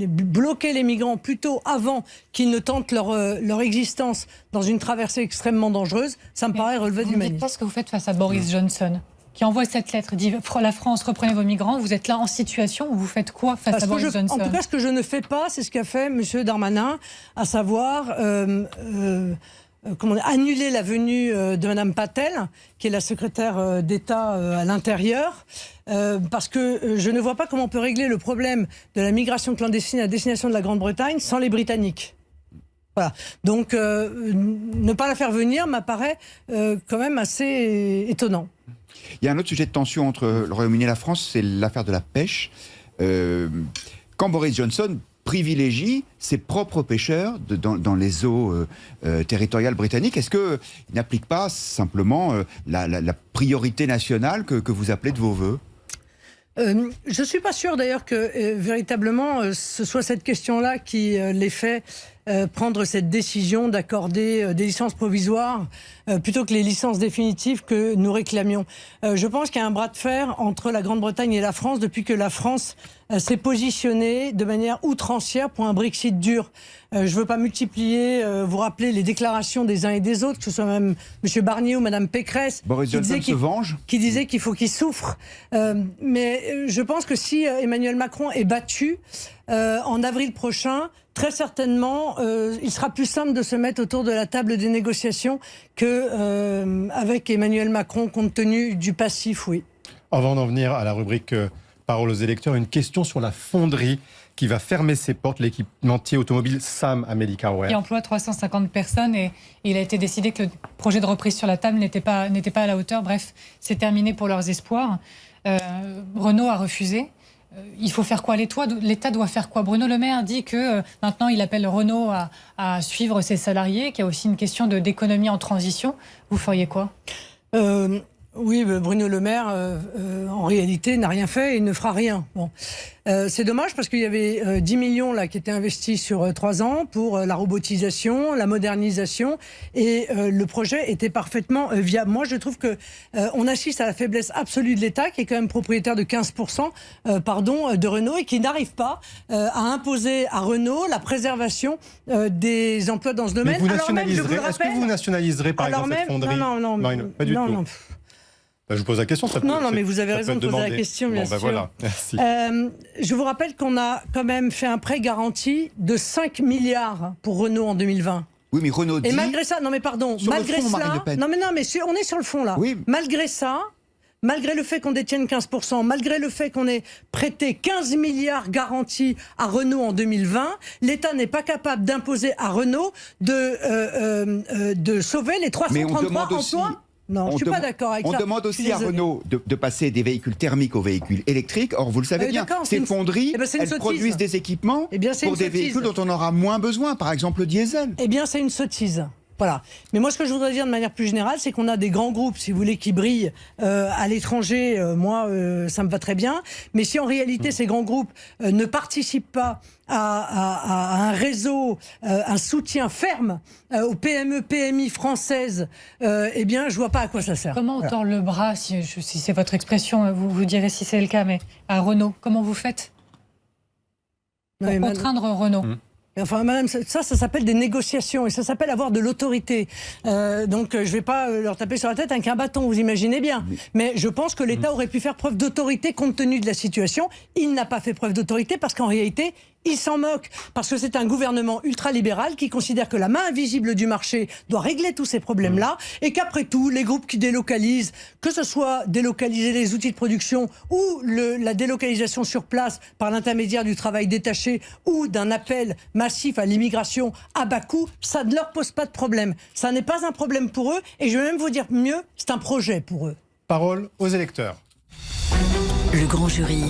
bloquer les migrants plutôt avant qu'ils ne tentent leur existence dans une traversée extrêmement dangereuse, ça me paraît relever de l'humanisme. Qu'est-ce que vous faites face à Boris Johnson qui envoie cette lettre, dit la France, reprenez vos migrants, vous êtes là en situation, vous faites quoi face à Boris Johnson? En tout cas, ce que je ne fais pas, c'est ce qu'a fait M. Darmanin, à savoir annuler la venue de Mme Patel, qui est la secrétaire d'État à l'intérieur, parce que je ne vois pas comment on peut régler le problème de la migration clandestine à destination de la Grande-Bretagne sans les Britanniques. Voilà. Donc, ne pas la faire venir m'apparaît quand même assez étonnant. Il y a un autre sujet de tension entre le Royaume-Uni et la France, c'est l'affaire de la pêche. Quand Boris Johnson privilégie ses propres pêcheurs dans les eaux territoriales britanniques, est-ce qu'il n'applique pas simplement la priorité nationale que vous appelez de vos voeux? Je ne suis pas sûr d'ailleurs que véritablement ce soit cette question-là qui les fait prendre cette décision d'accorder des licences provisoires plutôt que les licences définitives que nous réclamions. Je pense qu'il y a un bras de fer entre la Grande-Bretagne et la France depuis que la France s'est positionnée de manière outrancière pour un Brexit dur. Je ne veux pas multiplier, vous rappeler les déclarations des uns et des autres, que ce soit même M. Barnier ou Mme Pécresse. Boris Johnson se venge ? Qui disait qu'il faut qu'il souffre. Mais je pense que si Emmanuel Macron est battu en avril prochain, très certainement, il sera plus simple de se mettre autour de la table des négociations qu'avec Emmanuel Macron, compte tenu du passif, oui. Avant d'en venir à la rubrique Parole aux électeurs, une question sur la fonderie qui va fermer ses portes, l'équipementier automobile Sam Amélie Carouet. Il emploie 350 personnes et il a été décidé que le projet de reprise sur la table n'était pas à la hauteur. Bref, c'est terminé pour leurs espoirs. Renault a refusé. Il faut faire quoi? L'État doit faire quoi? Bruno Le Maire dit que maintenant il appelle Renault à suivre ses salariés, qu'il y a aussi une question d'économie en transition. Vous feriez quoi? Oui, Bruno Le Maire, en réalité, n'a rien fait et ne fera rien. Bon. C'est dommage parce qu'il y avait 10 millions là, qui étaient investis sur 3 ans pour la robotisation, la modernisation, et le projet était parfaitement viable. Moi, je trouve qu'on assiste à la faiblesse absolue de l'État, qui est quand même propriétaire de 15% de Renault, et qui n'arrive pas à imposer à Renault la préservation des emplois dans ce domaine. Mais vous nationaliserez, est-ce que vous nationaliserez par exemple cette fonderie? Non, Marine, pas du tout. Non. Je vous pose la question. Non, mais vous avez raison de poser la question, bien sûr. Voilà, merci. Je vous rappelle qu'on a quand même fait un prêt garanti de 5 milliards pour Renault en 2020. Oui, mais Renault dit... Et malgré ça, non mais pardon, sur malgré le fond, cela... Marine Le Pen. Non mais on est sur le fond là. Oui. Malgré ça, malgré le fait qu'on détienne 15%, malgré le fait qu'on ait prêté 15 milliards garantis à Renault en 2020, l'État n'est pas capable d'imposer à Renault de sauver les 333 emplois. Non, je ne suis pas d'accord avec ça. On demande aussi à Renault de passer des véhicules thermiques aux véhicules électriques. Or, vous le savez bien, ces fonderies, elles produisent des équipements pour des véhicules dont on aura moins besoin, par exemple le diesel. Eh bien, c'est une sottise. Voilà. Mais moi, ce que je voudrais dire de manière plus générale, c'est qu'on a des grands groupes, si vous voulez, qui brillent à l'étranger. Moi, ça me va très bien. Mais si en réalité, ces grands groupes ne participent pas à un réseau, un soutien ferme aux PME, PMI françaises, eh bien, je vois pas à quoi ça sert. Comment on tord le bras, si c'est votre expression, vous direz si c'est le cas, mais à Renault, comment vous faites pour contraindre Renault? Enfin, madame, ça s'appelle des négociations et ça s'appelle avoir de l'autorité. Donc, je ne vais pas leur taper sur la tête avec un bâton, vous imaginez bien. Mais je pense que l'État aurait pu faire preuve d'autorité compte tenu de la situation. Il n'a pas fait preuve d'autorité parce qu'en réalité, il s'en moque. Parce que c'est un gouvernement ultralibéral qui considère que la main invisible du marché doit régler tous ces problèmes-là et qu'après tout, les groupes qui délocalisent, que ce soit délocaliser les outils de production ou la délocalisation sur place par l'intermédiaire du travail détaché ou d'un appel massif à l'immigration à bas coût, ça ne leur pose pas de problème. Ça n'est pas un problème pour eux et je vais même vous dire mieux, c'est un projet pour eux. Parole aux électeurs. Le grand jury,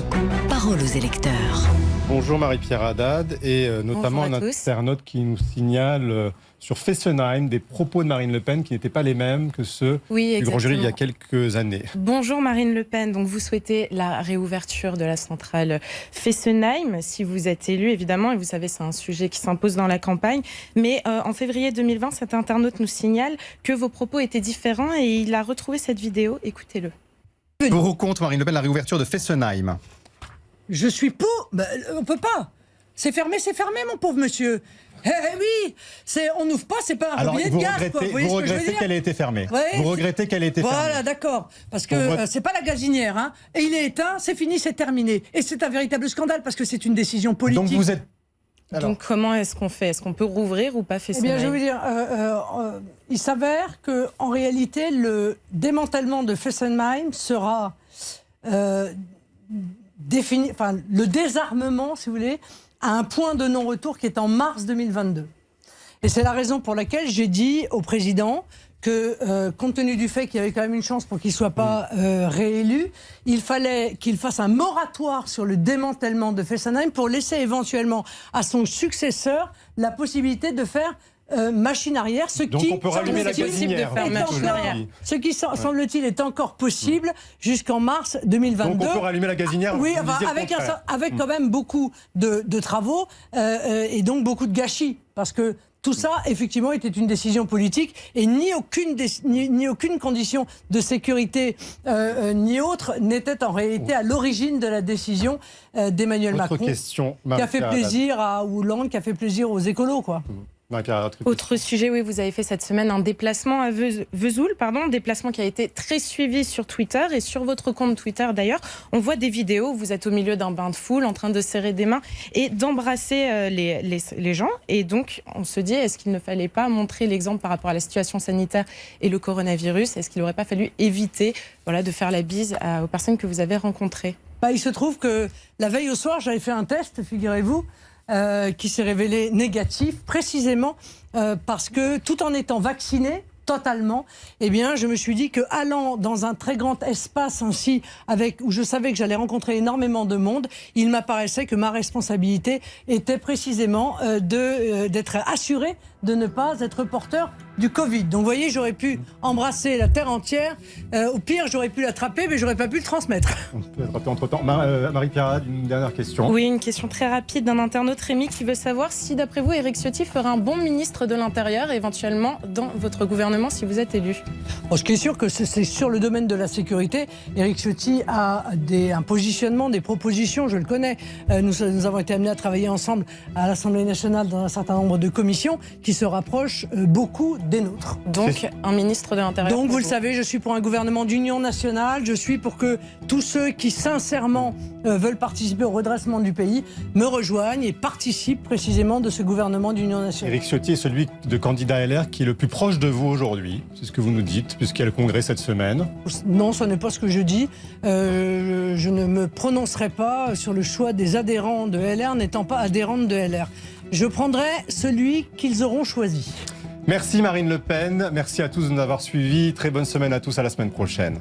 parole aux électeurs. Bonjour Marie-Pierre Haddad et notamment un internaute qui nous signale sur Fessenheim des propos de Marine Le Pen qui n'étaient pas les mêmes que ceux du grand jury il y a quelques années. Bonjour Marine Le Pen, donc vous souhaitez la réouverture de la centrale Fessenheim si vous êtes élu évidemment, et vous savez c'est un sujet qui s'impose dans la campagne, mais en février 2020 cet internaute nous signale que vos propos étaient différents et il a retrouvé cette vidéo, écoutez-le. Pour ou contre Marine Le Pen la réouverture de Fessenheim? Je suis pour. On peut pas. C'est fermé, mon pauvre monsieur. Oui, on n'ouvre pas, c'est pas un robinet de gaz. Vous regrettez qu'elle ait été fermée. Ouais, vous regrettez qu'elle ait été fermée. Voilà, d'accord. Parce que c'est pas la gazinière. Hein. Et il est éteint, c'est fini, c'est terminé. Et c'est un véritable scandale parce que c'est une décision politique. Donc vous êtes... Alors. Donc comment est-ce qu'on fait? Est-ce qu'on peut rouvrir ou pas Fessenheim? Eh bien, je vais vous dire, il s'avère qu'en réalité, le démantèlement de Fessenheim sera... le désarmement, si vous voulez, à un point de non-retour qui est en mars 2022. Et c'est la raison pour laquelle j'ai dit au président que, compte tenu du fait qu'il y avait quand même une chance pour qu'il ne soit pas réélu, il fallait qu'il fasse un moratoire sur le démantèlement de Fessenheim pour laisser éventuellement à son successeur la possibilité de faire machine arrière, Donc on peut rallumer la gazinière. Ce qui semble-t-il est encore possible jusqu'en mars 2022. Donc on peut rallumer la gazinière. Oui, avec quand même beaucoup de travaux et donc beaucoup de gâchis, parce que tout ça, effectivement, était une décision politique et ni aucune condition de sécurité ni autre n'était en réalité à l'origine de la décision d'Emmanuel Macron, qui a fait plaisir à Hollande, qui a fait plaisir aux écolos, quoi. Autre sujet, oui, vous avez fait cette semaine un déplacement à Vesoul, déplacement qui a été très suivi sur Twitter et sur votre compte Twitter d'ailleurs. On voit des vidéos où vous êtes au milieu d'un bain de foule en train de serrer des mains et d'embrasser les gens. Et donc, on se dit, est-ce qu'il ne fallait pas montrer l'exemple par rapport à la situation sanitaire et le coronavirus? Est-ce qu'il n'aurait pas fallu éviter de faire la bise aux personnes que vous avez rencontrées? Il se trouve que la veille au soir, j'avais fait un test, figurez-vous, qui s'est révélé négatif, précisément parce que tout en étant vacciné totalement, eh bien, je me suis dit que allant dans un très grand espace ainsi, où je savais que j'allais rencontrer énormément de monde, il m'apparaissait que ma responsabilité était précisément d'être assuré de ne pas être porteur du Covid. Donc, vous voyez, j'aurais pu embrasser la terre entière. Au pire, j'aurais pu l'attraper, mais j'aurais pas pu le transmettre. On peut attraper entre-temps. Marie-Pierre, une dernière question. Oui, une question très rapide d'un internaute, Rémi, qui veut savoir si, d'après vous, Éric Ciotti fera un bon ministre de l'Intérieur, éventuellement, dans votre gouvernement, si vous êtes élu. Ce qui est sûr que c'est sur le domaine de la sécurité. Éric Ciotti a un positionnement, des propositions, je le connais. Nous avons été amenés à travailler ensemble à l'Assemblée nationale dans un certain nombre de commissions qui se rapprochent beaucoup des nôtres. Donc, un ministre de l'Intérieur. Donc, vous le savez, je suis pour un gouvernement d'union nationale. Je suis pour que tous ceux qui, sincèrement, veulent participer au redressement du pays me rejoignent et participent précisément de ce gouvernement d'union nationale. Éric Ciotti est celui de candidat LR qui est le plus proche de vous aujourd'hui. C'est ce que vous nous dites, puisqu'il y a le congrès cette semaine. Non, ce n'est pas ce que je dis. Je ne me prononcerai pas sur le choix des adhérents de LR n'étant pas adhérente de LR. Je prendrai celui qu'ils auront choisi. Merci Marine Le Pen, merci à tous de nous avoir suivis. Très bonne semaine à tous, à la semaine prochaine.